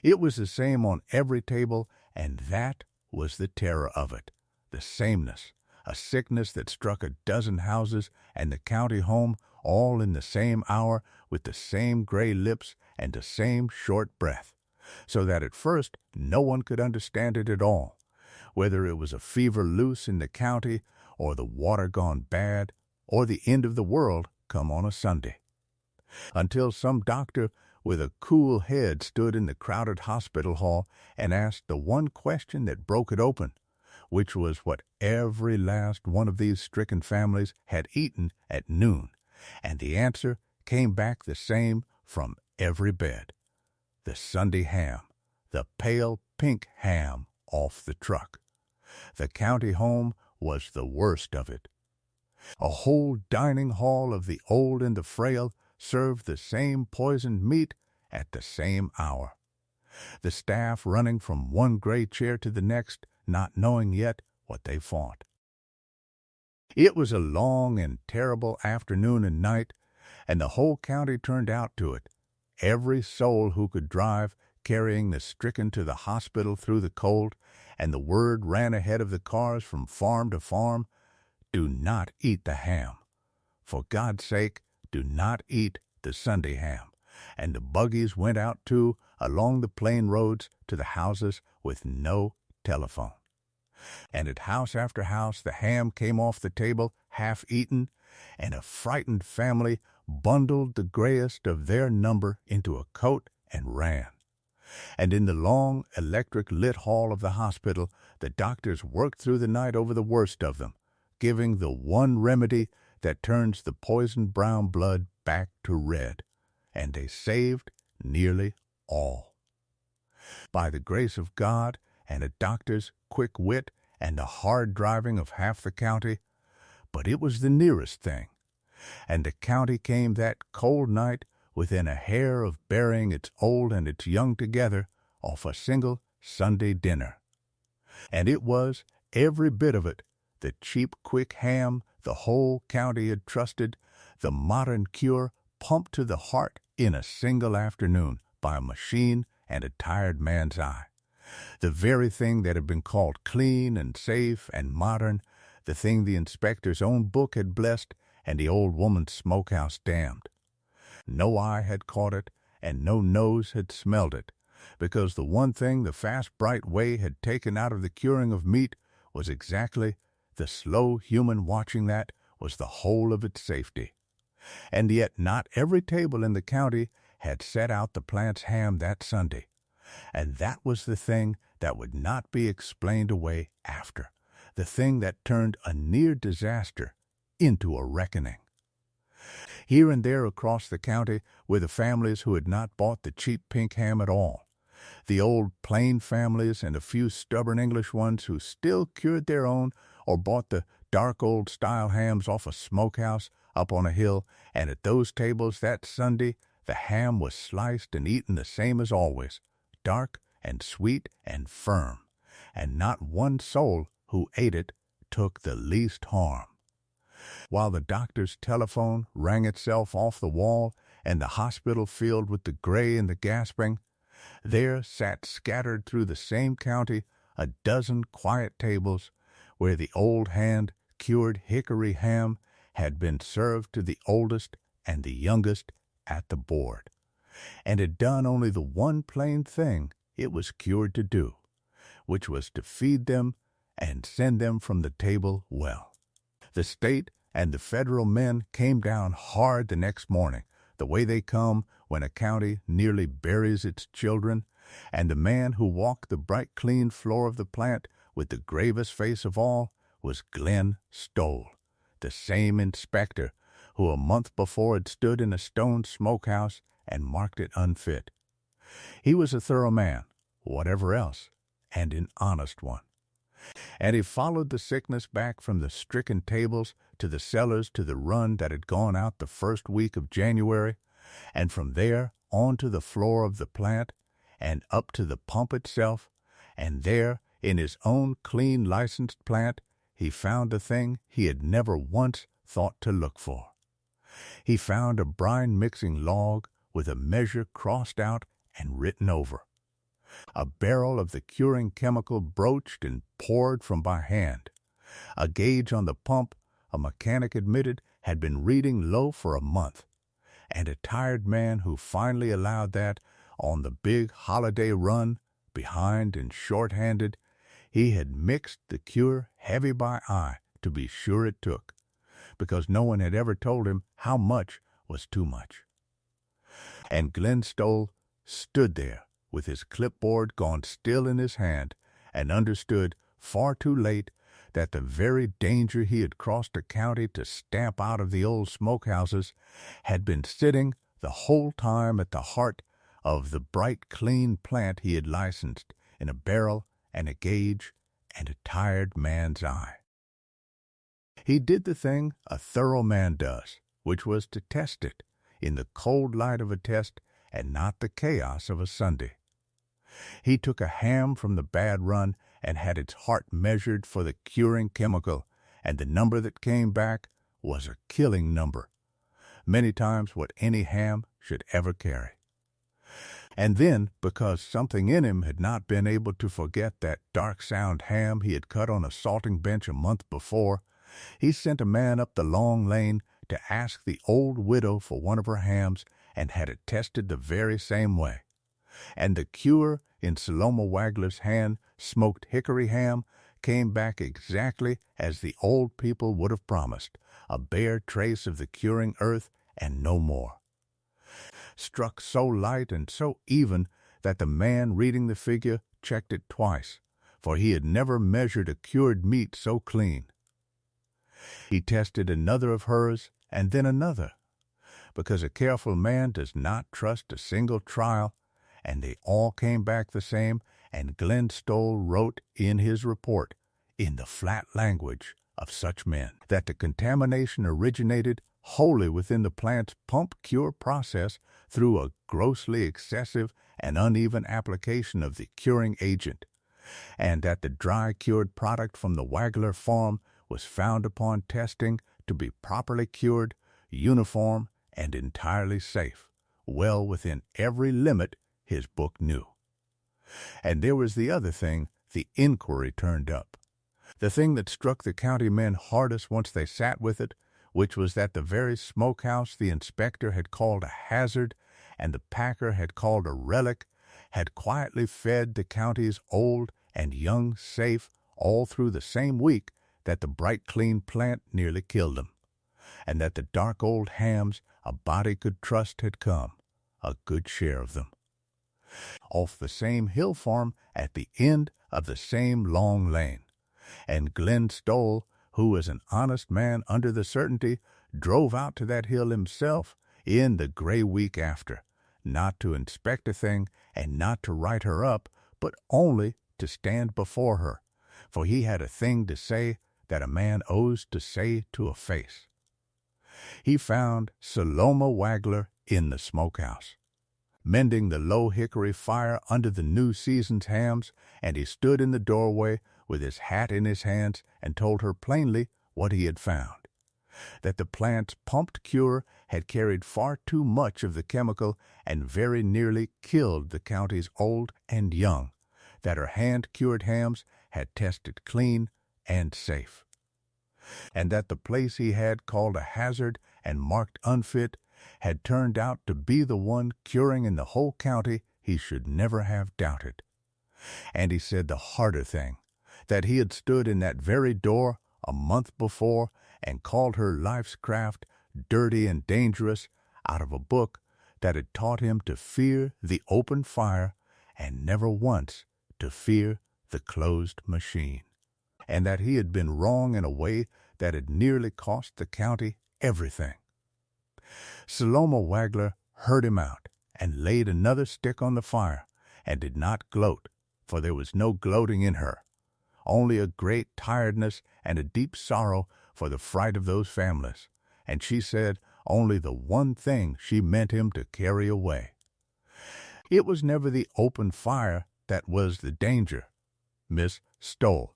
It was the same on every table, and that was the terror of it, the sameness, a sickness that struck a dozen houses and the county home all in the same hour with the same gray lips and the same short breath, so that at first no one could understand it at all, whether it was a fever loose in the county, or the water gone bad, or the end of the world come on a Sunday. Until some doctor with a cool head stood in the crowded hospital hall and asked the one question that broke it open, which was what every last one of these stricken families had eaten at noon, and the answer came back the same from every bed: the Sunday ham, the pale pink ham off the truck. The county home was the worst of it. A whole dining hall of the old and the frail served the same poisoned meat at the same hour, the staff running from one gray chair to the next, not knowing yet what they fought. It was a long and terrible afternoon and night, and the whole county turned out to it, every soul who could drive carrying the stricken to the hospital through the cold, and the word ran ahead of the cars from farm to farm: do not eat the ham. For God's sake, do not eat the Sunday ham. And the buggies went out, too, along the plain roads to the houses with no telephone. And at house after house the ham came off the table half-eaten, and a frightened family bundled the grayest of their number into a coat and ran. And in the long, electric-lit hall of the hospital, the doctors worked through the night over the worst of them, giving the one remedy that turns the poisoned brown blood back to red. And they saved nearly all. By the grace of God and a doctor's quick wit and the hard driving of half the county, but it was the nearest thing. And the county came that cold night within a hair of burying its old and its young together off a single Sunday dinner. And it was, every bit of it, the cheap, quick ham the whole county had trusted, the modern cure pumped to the heart in a single afternoon by a machine and a tired man's eye. The very thing that had been called clean and safe and modern, the thing the inspector's own book had blessed and the old woman's smokehouse damned. No eye had caught it, and no nose had smelled it, because the one thing the fast, bright way had taken out of the curing of meat was exactly the slow human watching that was the whole of its safety. And yet not every table in the county had set out the plant's ham that Sunday, and that was the thing that would not be explained away after, the thing that turned a near disaster into a reckoning. Here and there across the county were the families who had not bought the cheap pink ham at all, the old plain families and a few stubborn English ones who still cured their own or bought the dark old style hams off a smokehouse up on a hill, and at those tables that Sunday the ham was sliced and eaten the same as always, dark and sweet and firm, and not one soul who ate it took the least harm. While the doctor's telephone rang itself off the wall and the hospital filled with the gray and the gasping, there sat scattered through the same county a dozen quiet tables where the old hand cured hickory ham had been served to the oldest and the youngest at the board, and had done only the one plain thing it was cured to do, which was to feed them and send them from the table well. The state and the federal men came down hard the next morning, the way they come when a county nearly buries its children, and the man who walked the bright clean floor of the plant with the gravest face of all was Glenn Stoll, the same inspector who a month before had stood in a stone smokehouse and marked it unfit. He was a thorough man, whatever else, and an honest one. And he followed the sickness back from the stricken tables to the cellars to the run that had gone out the first week of January, and from there on to the floor of the plant, and up to the pump itself, and there, in his own clean licensed plant, he found the thing he had never once thought to look for. He found a brine-mixing log with a measure crossed out and written over, a barrel of the curing chemical broached and poured from by hand, a gauge on the pump a mechanic admitted had been reading low for a month, and a tired man who finally allowed that, on the big holiday run, behind and short-handed, he had mixed the cure heavy by eye to be sure it took, because no one had ever told him how much was too much. And Glenn Stoll stood there with his clipboard gone still in his hand, and understood far too late that the very danger he had crossed a county to stamp out of the old smokehouses had been sitting the whole time at the heart of the bright, clean plant he had licensed in a barrel and a gauge and a tired man's eye. He did the thing a thorough man does, which was to test it in the cold light of a test and not the chaos of a Sunday. He took a ham from the bad run and had its heart measured for the curing chemical, and the number that came back was a killing number, many times what any ham should ever carry. And then, because something in him had not been able to forget that dark-sound ham he had cut on a salting bench a month before, he sent a man up the long lane to ask the old widow for one of her hams and had it tested the very same way. And the cure in Saloma Wagler's hand, smoked hickory ham, came back exactly as the old people would have promised, a bare trace of the curing earth and no more. struck so light and so even that the man reading the figure checked it twice, for he had never measured a cured meat so clean. He tested another of hers and then another, because a careful man does not trust a single trial, and they all came back the same, and Glenn Stoll wrote in his report, in the flat language of such men, that the contamination originated wholly within the plant's pump-cure process through a grossly excessive and uneven application of the curing agent, and that the dry-cured product from the Wagler farm was found upon testing to be properly cured, uniform, and entirely safe, well within every limit his book knew. And there was the other thing the inquiry turned up. The thing that struck the county men hardest once they sat with it, which was that the very smokehouse the inspector had called a hazard and the packer had called a relic had quietly fed the county's old and young safe all through the same week that the bright clean plant nearly killed them, and that the dark old hams a body could trust had come, a good share of them, off the same hill farm at the end of the same long lane. And Glenn Stoll, who was an honest man under the certainty, drove out to that hill himself in the gray week after, not to inspect a thing and not to write her up, but only to stand before her, for he had a thing to say that a man owes to say to a face. He found Saloma Wagler in the smokehouse, mending the low hickory fire under the new season's hams, and he stood in the doorway with his hat in his hands and told her plainly what he had found, that the plant's pumped cure had carried far too much of the chemical and very nearly killed the county's old and young, that her hand-cured hams had tested clean and safe, and that the place he had called a hazard and marked unfit had turned out to be the one curing in the whole county he should never have doubted. And he said the harder thing, that he had stood in that very door a month before and called her life's craft dirty and dangerous out of a book that had taught him to fear the open fire and never once to fear the closed machine, and that he had been wrong in a way that had nearly cost the county everything. Saloma Wagler heard him out and laid another stick on the fire and did not gloat, for there was no gloating in her, only a great tiredness and a deep sorrow for the fright of those families, and she said only the one thing she meant him to carry away. It was never the open fire that was the danger, Miss Stoll,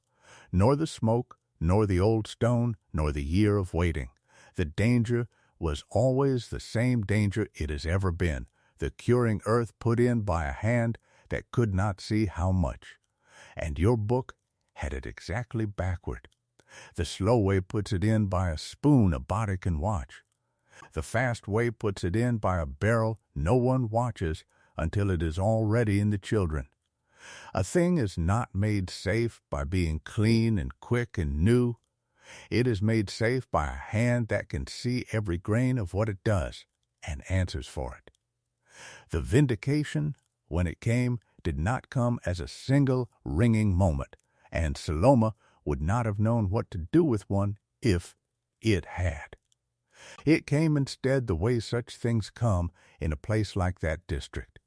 nor the smoke, nor the old stone, nor the year of waiting. The danger was always the same danger it has ever been, the curing earth put in by a hand that could not see how much. And your book had it exactly backward. The slow way puts it in by a spoon a body can watch. The fast way puts it in by a barrel no one watches until it is already in the children. A thing is not made safe by being clean and quick and new. It is made safe by a hand that can see every grain of what it does and answers for it. The vindication, when it came, did not come as a single ringing moment, and Saloma would not have known what to do with one if it had. It came instead the way such things come in a place like that district,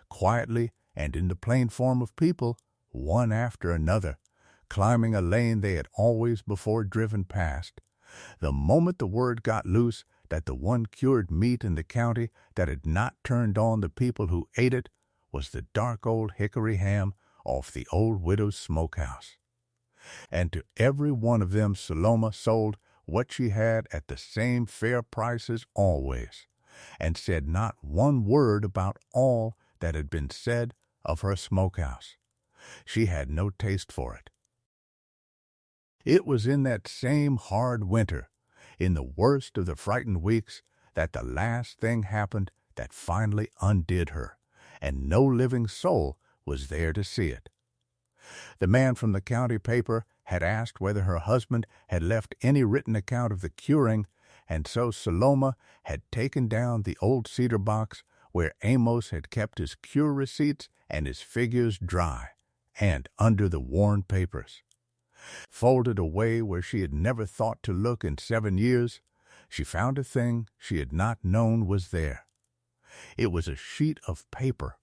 quietly and in the plain form of people, one after another, climbing a lane they had always before driven past. The moment the word got loose that the one cured meat in the county that had not turned on the people who ate it was the dark old hickory ham off the old widow's smokehouse. And to every one of them Saloma sold what she had at the same fair prices always, and said not one word about all that had been said of her smokehouse. She had no taste for it. It was in that same hard winter, in the worst of the frightened weeks, that the last thing happened that finally undid her, and no living soul was there to see it. The man from the county paper had asked whether her husband had left any written account of the curing, and so Saloma had taken down the old cedar box where Amos had kept his cure receipts and his figures dry, and under the worn papers. Folded away where she had never thought to look in 7 years, she found a thing she had not known was there. It was a sheet of paper,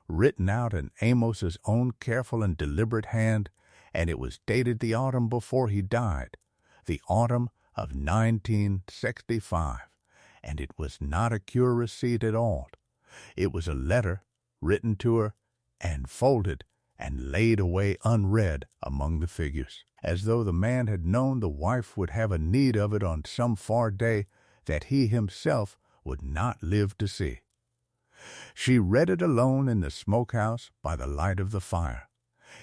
written out in Amos's own careful and deliberate hand, and it was dated the autumn before he died, the autumn of 1965, and it was not a cure receipt at all. It was a letter written to her and folded and laid away unread among the figures, as though the man had known the wife would have a need of it on some far day that he himself would not live to see. She read it alone in the smokehouse by the light of the fire,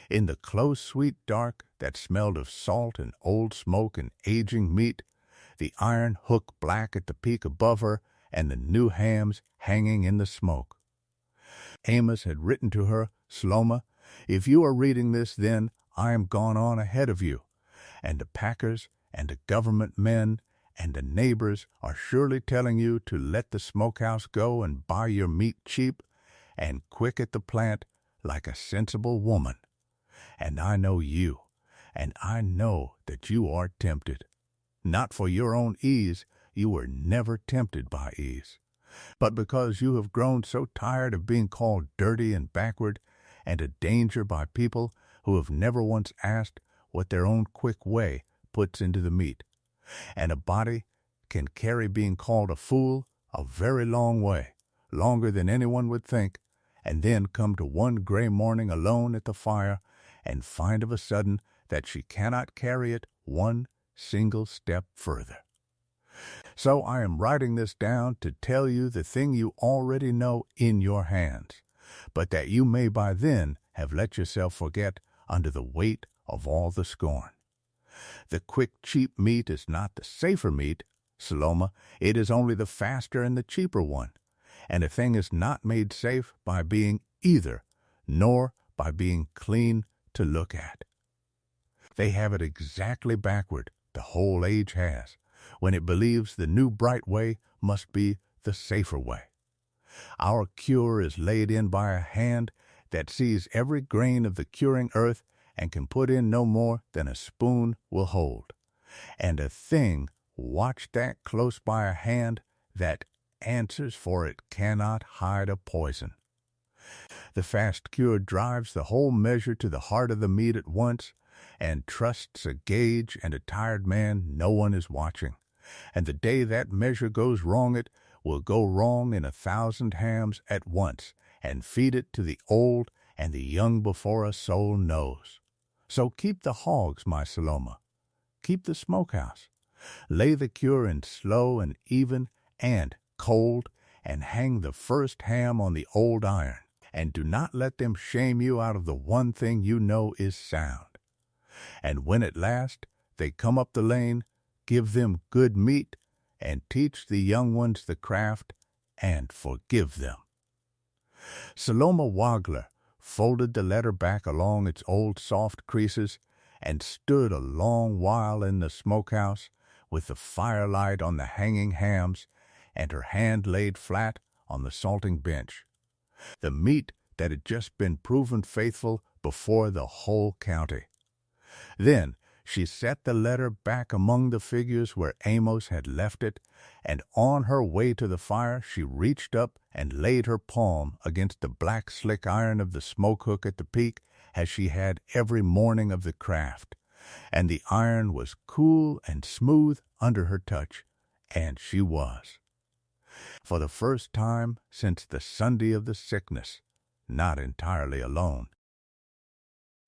in the close, sweet dark that smelled of salt and old smoke and aging meat, the iron hook black at the peak above her, and the new hams hanging in the smoke. Amos had written to her, "Sloma, if you are reading this, then I am gone on ahead of you, and the packers and the government men and the neighbors are surely telling you to let the smokehouse go and buy your meat cheap and quick at the plant like a sensible woman. And I know you, and I know that you are tempted. Not for your own ease, you were never tempted by ease, but because you have grown so tired of being called dirty and backward and a danger by people who have never once asked what their own quick way puts into the meat. And a body can carry being called a fool a very long way, longer than anyone would think, and then come to one gray morning alone at the fire and find of a sudden that she cannot carry it one single step further. So I am writing this down to tell you the thing you already know in your hands, but that you may by then have let yourself forget under the weight of all the scorn. The quick, cheap meat is not the safer meat, Saloma, it is only the faster and the cheaper one, and a thing is not made safe by being either, nor by being clean to look at. They have it exactly backward, the whole age has, when it believes the new bright way must be the safer way. Our cure is laid in by a hand that sees every grain of the curing earth and can put in no more than a spoon will hold, and a thing watched that close by a hand that answers for it cannot hide a poison. The fast cure drives the whole measure to the heart of the meat at once, and trusts a gauge and a tired man no one is watching, and the day that measure goes wrong it will go wrong in 1,000 hams at once, and feed it to the old and the young before a soul knows. So keep the hogs, my Saloma. Keep the smokehouse. Lay the cure in slow and even and cold, and hang the first ham on the old iron, and do not let them shame you out of the one thing you know is sound. And when at last they come up the lane, give them good meat, and teach the young ones the craft, and forgive them." Saloma Wagler folded the letter back along its old soft creases, and stood a long while in the smokehouse, with the firelight on the hanging hams, and her hand laid flat on the salting bench. The meat that had just been proven faithful before the whole county. Then she set the letter back among the figures where Amos had left it, and on her way to the fire she reached up and laid her palm against the black slick iron of the smoke hook at the peak, as she had every morning of the craft, and the iron was cool and smooth under her touch, and she was, for the first time since the Sunday of the sickness, not entirely alone.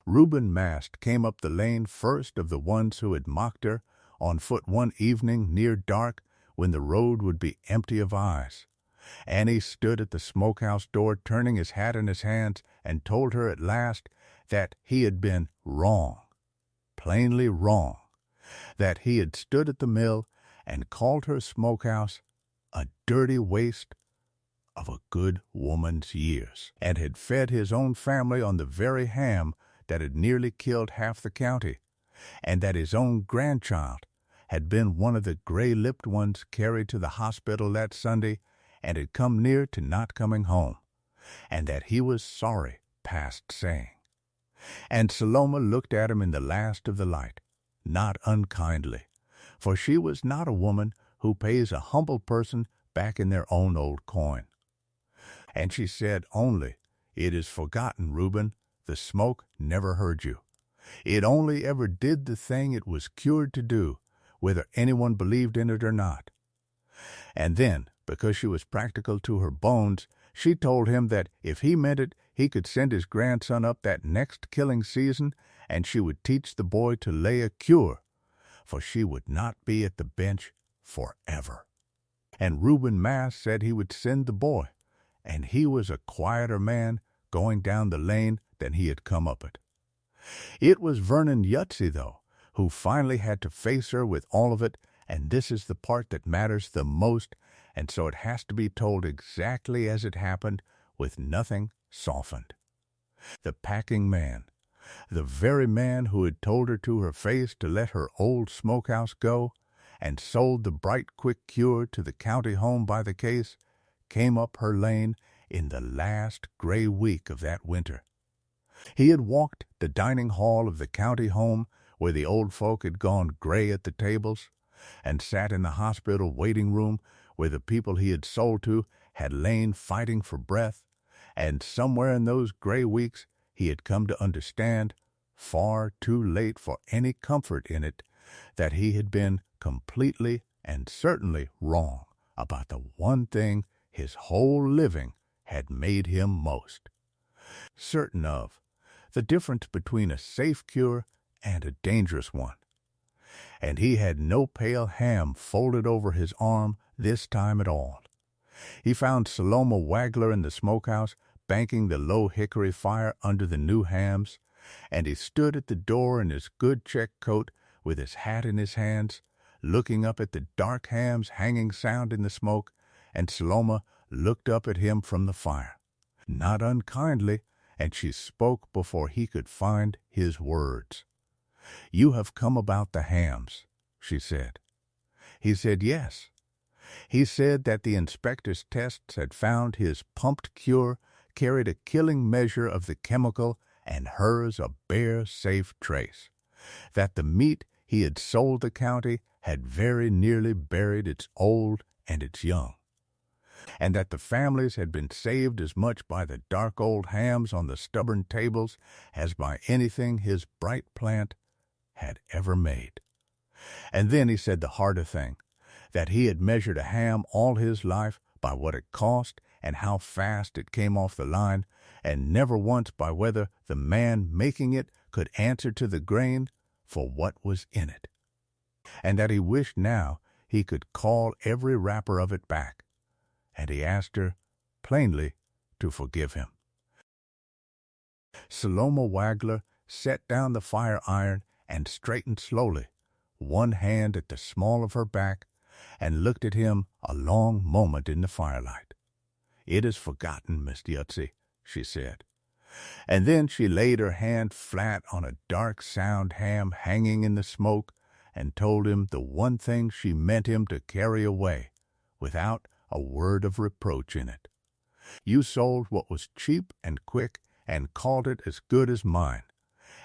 Reuben Mast came up the lane first of the ones who had mocked her, on foot one evening near dark when the road would be empty of eyes. Annie stood at the smokehouse door turning his hat in his hands, and told her at last that he had been wrong, plainly wrong, that he had stood at the mill and called her smokehouse a dirty waste of a good woman's years, and had fed his own family on the very ham that had nearly killed half the county, and that his own grandchild had been one of the gray-lipped ones carried to the hospital that Sunday, and had come near to not coming home, and that he was sorry past saying. And Saloma looked at him in the last of the light, not unkindly, for she was not a woman who pays a humble person back in their own old coin. And she said only, "It is forgotten, Reuben, the smoke never hurt you. It only ever did the thing it was cured to do, whether anyone believed in it or not." And then, because she was practical to her bones, she told him that if he meant it, he could send his grandson up that next killing season, and she would teach the boy to lay a cure, for she would not be at the bench forever. And Reuben Mast said he would send the boy, and he was a quieter man going down the lane than he had come up it. It was Vernon Yutzy, though, who finally had to face her with all of it, and this is the part that matters the most, and so it has to be told exactly as it happened, with nothing softened. The packing man, the very man who had told her to her face to let her old smokehouse go, and sold the bright quick cure to the county home by the case, came up her lane in the last gray week of that winter. He had walked the dining hall of the county home where the old folk had gone gray at the tables, and sat in the hospital waiting room where the people he had sold to had lain fighting for breath, and somewhere in those gray weeks he had come to understand, far too late for any comfort in it, that he had been completely and certainly wrong about the one thing his whole living had made him most certain of, the difference between a safe cure and a dangerous one. And he had no pale ham folded over his arm this time at all. He found Saloma Wagler in the smokehouse banking the low hickory fire under the new hams, and he stood at the door in his good check coat with his hat in his hands, looking up at the dark hams hanging sound in the smoke, and Saloma looked up at him from the fire, not unkindly, and she spoke before he could find his words. "You have come about the hams," she said. He said yes. He said that the inspector's tests had found his pumped cure carried a killing measure of the chemical and hers a bare, safe trace, that the meat he had sold the county had very nearly buried its old and its young, and that the families had been saved as much by the dark old hams on the stubborn tables as by anything his bright plant had ever made. And then he said the harder thing, that he had measured a ham all his life by what it cost and how fast it came off the line, and never once by whether the man making it could answer to the grain for what was in it, and that he wished now he could call every wrapper of it back, and he asked her, plainly, to forgive him. Saloma Wagler set down the fire iron and straightened slowly, one hand at the small of her back, and looked at him a long moment in the firelight. "It is forgotten, Miss Yutzy," she said. And then she laid her hand flat on a dark sound ham hanging in the smoke, and told him the one thing she meant him to carry away, without a word of reproach in it. "You sold what was cheap and quick, and called it as good as mine,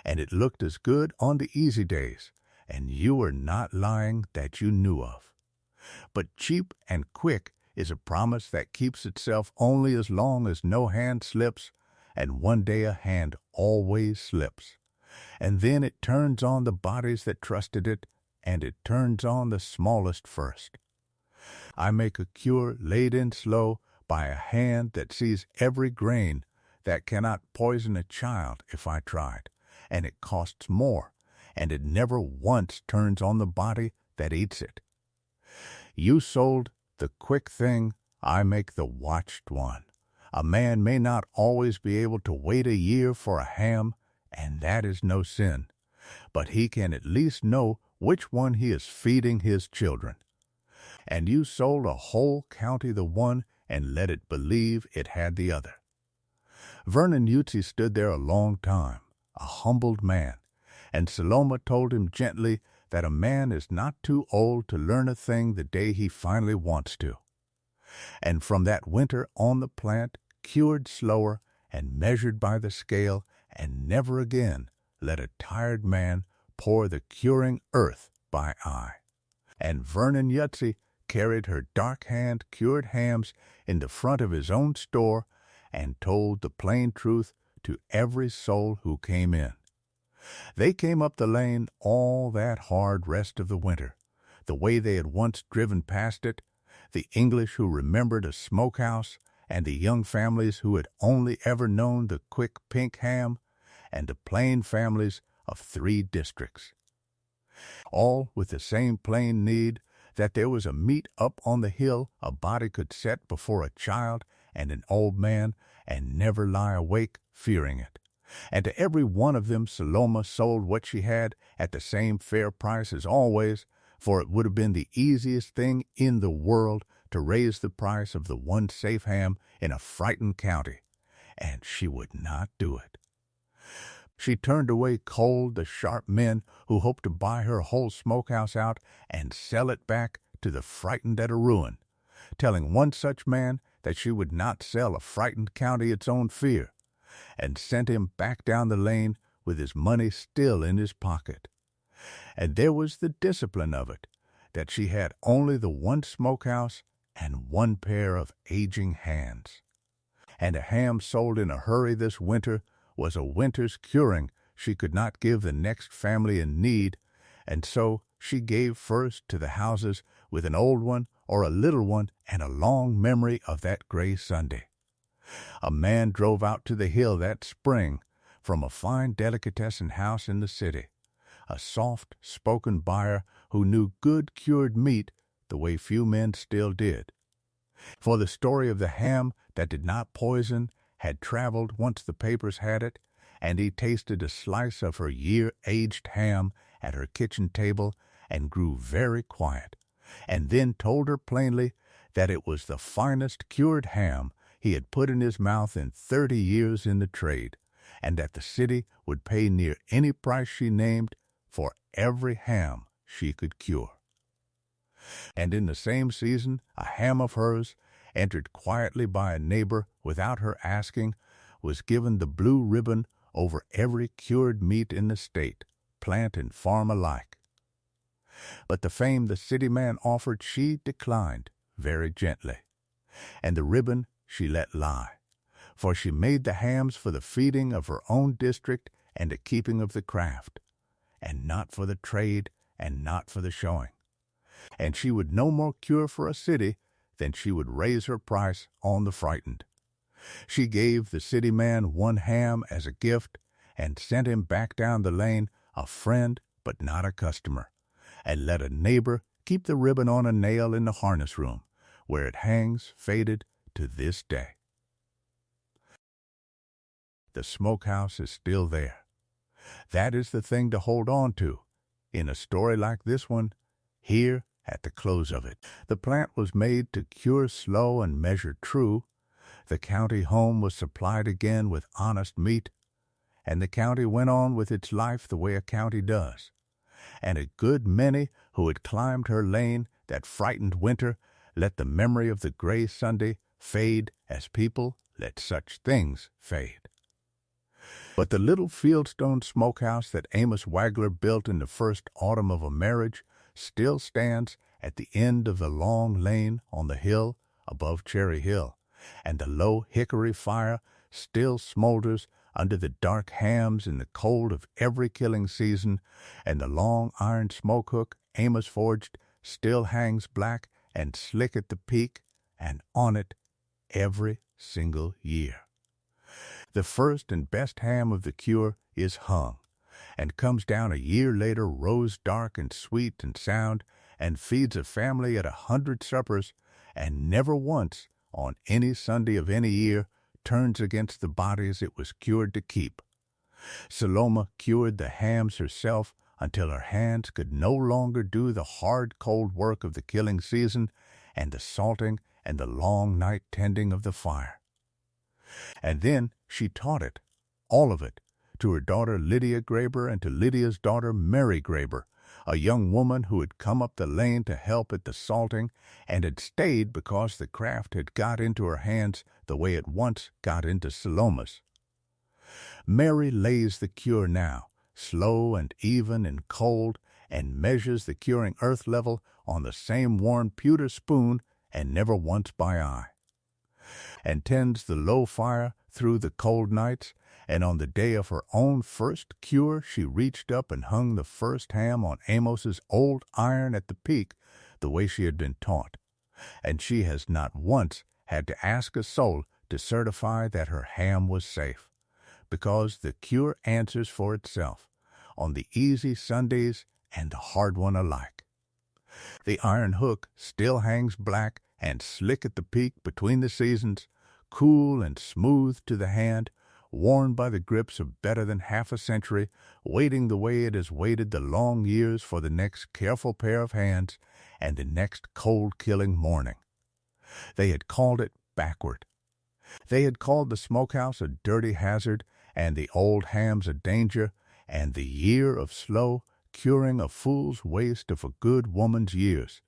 and it looked as good on the easy days, and you were not lying that you knew of. But cheap and quick is a promise that keeps itself only as long as no hand slips, and one day a hand always slips, and then it turns on the bodies that trusted it, and it turns on the smallest first. I make a cure laid in slow by a hand that sees every grain, that cannot poison a child if I tried, and it costs more, and it never once turns on the body that eats it. You sold the quick thing, I make the watched one. A man may not always be able to wait a year for a ham, and that is no sin, but he can at least know which one he is feeding his children. And you sold a whole county the one and let it believe it had the other." Vernon Yutzy stood there a long time, a humbled man, and Saloma told him gently that a man is not too old to learn a thing the day he finally wants to. And from that winter on the plant, cured slower and measured by the scale, and never again let a tired man pour the curing earth by eye. And Vernon Yutzy carried her dark-hand cured hams in the front of his own store and told the plain truth to every soul who came in. They came up the lane all that hard rest of the winter, the way they had once driven past it, the English who remembered a smokehouse, and the young families who had only ever known the quick pink ham, and the plain families of 3 districts. All with the same plain need that there was a meat up on the hill a body could set before a child and an old man and never lie awake fearing it. And to every one of them Saloma sold what she had at the same fair price as always, for it would have been the easiest thing in the world to raise the price of the one safe ham in a frightened county, and she would not do it. She turned away cold the sharp men who hoped to buy her whole smokehouse out and sell it back to the frightened at a ruin, telling one such man that she would not sell a frightened county its own fear, and sent him back down the lane with his money still in his pocket. And there was the discipline of it, that she had only the one smokehouse and one pair of aging hands. And a ham sold in a hurry this winter was a winter's curing she could not give the next family in need, and so she gave first to the houses with an old one or a little one and a long memory of that gray Sunday. A man drove out to the hill that spring from a fine delicatessen house in the city, a soft-spoken buyer who knew good cured meat the way few men still did. For the story of the ham that did not poison had traveled once the papers had it, and he tasted a slice of her year-aged ham at her kitchen table and grew very quiet, and then told her plainly that it was the finest cured ham he had put in his mouth in 30 years in the trade, and that the city would pay near any price she named for every ham she could cure. And in the same season a ham of hers, entered quietly by a neighbor without her asking, was given the blue ribbon over every cured meat in the state, plant and farm alike. But the fame the city man offered she declined very gently, and the ribbon she let lie, for she made the hams for the feeding of her own district and the keeping of the craft, and not for the trade and not for the showing. And she would no more cure for a city than she would raise her price on the frightened. She gave the city man one ham as a gift and sent him back down the lane a friend but not a customer, and let a neighbor keep the ribbon on a nail in the harness room, where it hangs faded to this day. The smokehouse is still there. That is the thing to hold on to in a story like this one, here at the close of it. The plant was made to cure slow and measure true. The county home was supplied again with honest meat, and the county went on with its life the way a county does. And a good many who had climbed her lane that frightened winter let the memory of the gray Sunday fade as people let such things fade. But the little fieldstone smokehouse that Amos Wagler built in the first autumn of a marriage still stands at the end of the long lane on the hill above Cherry Hill, and the low hickory fire still smolders under the dark hams in the cold of every killing season, and the long iron smoke hook Amos forged still hangs black and slick at the peak, and on it every single year. The first and best ham of the cure is hung, and comes down a year later rose-dark and sweet and sound, and feeds a family at 100 suppers, and never once, on any Sunday of any year, turns against the bodies it was cured to keep. Saloma cured the hams herself until her hands could no longer do the hard cold work of the killing season and the salting and the long night tending of the fire. And then she taught it, all of it, to her daughter Lydia Graber and to Lydia's daughter Mary Graber, a young woman who had come up the lane to help at the salting and had stayed because the craft had got into her hands the way it once got into Saloma's. Mary lays the cure now, slow and even and cold, and measures the curing earth level on the same worn pewter spoon and never once by eye, and tends the low fire through the cold nights, and on the day of her own first cure she reached up and hung the first ham on Amos's old iron at the peak the way she had been taught, and she has not once had to ask a soul to certify that her ham was safe, because the cure answers for itself on the easy Sundays and the hard one alike. The iron hook still hangs black and slick at the peak between the seasons, cool and smooth to the hand, worn by the grips of better than half a century, waiting the way it has waited the long years for the next careful pair of hands and the next cold-killing morning. They had called it backward. They had called the smokehouse a dirty hazard and the old hams a danger, and the year of slow curing a fool's waste of a good woman's years,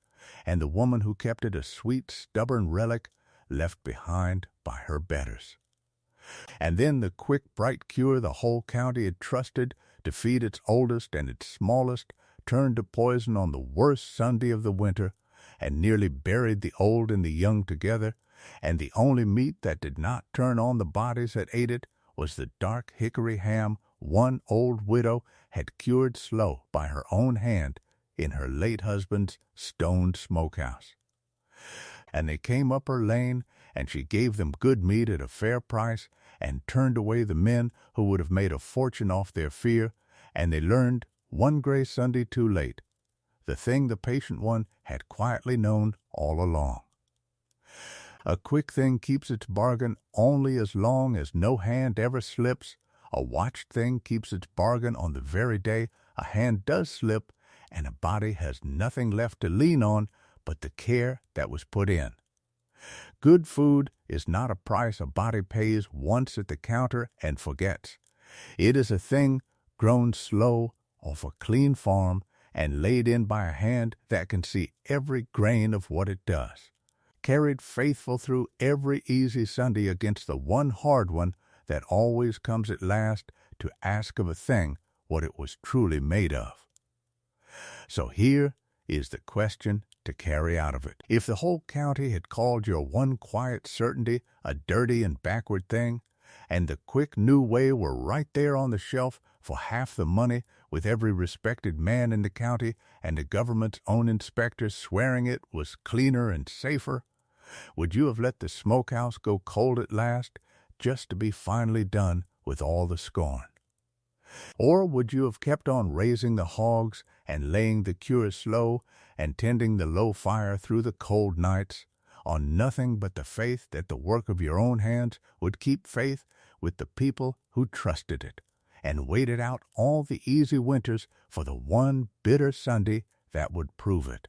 and the woman who kept it a sweet, stubborn relic left behind by her betters. And then the quick, bright cure the whole county had trusted to feed its oldest and its smallest turned to poison on the worst Sunday of the winter, and nearly buried the old and the young together, and the only meat that did not turn on the bodies that ate it was the dark hickory ham one old widow had cured slow by her own hand in her late husband's stone smokehouse. And they came up her lane, and she gave them good meat at a fair price, and turned away the men who would have made a fortune off their fear, and they learned, one gray Sunday too late, the thing the patient one had quietly known all along. A quick thing keeps its bargain only as long as no hand ever slips. A watched thing keeps its bargain on the very day a hand does slip, and a body has nothing left to lean on but the care that was put in. Good food is not a price a body pays once at the counter and forgets. It is a thing grown slow off a clean farm and laid in by a hand that can see every grain of what it does, carried faithful through every easy Sunday against the one hard one that always comes at last to ask of a thing what it was truly made of. So here is the question to carry out of it. If the whole county had called your one quiet certainty a dirty and backward thing, and the quick new way were right there on the shelf for half the money, with every respected man in the county and the government's own inspectors swearing it was cleaner and safer, would you have let the smokehouse go cold at last, just to be finally done with all the scorn? Or would you have kept on raising the hogs and laying the cure slow and tending the low fire through the cold nights, on nothing but the faith that the work of your own hands would keep faith with the people who trusted it, and waited out all the easy winters for the one bitter Sunday that would prove it?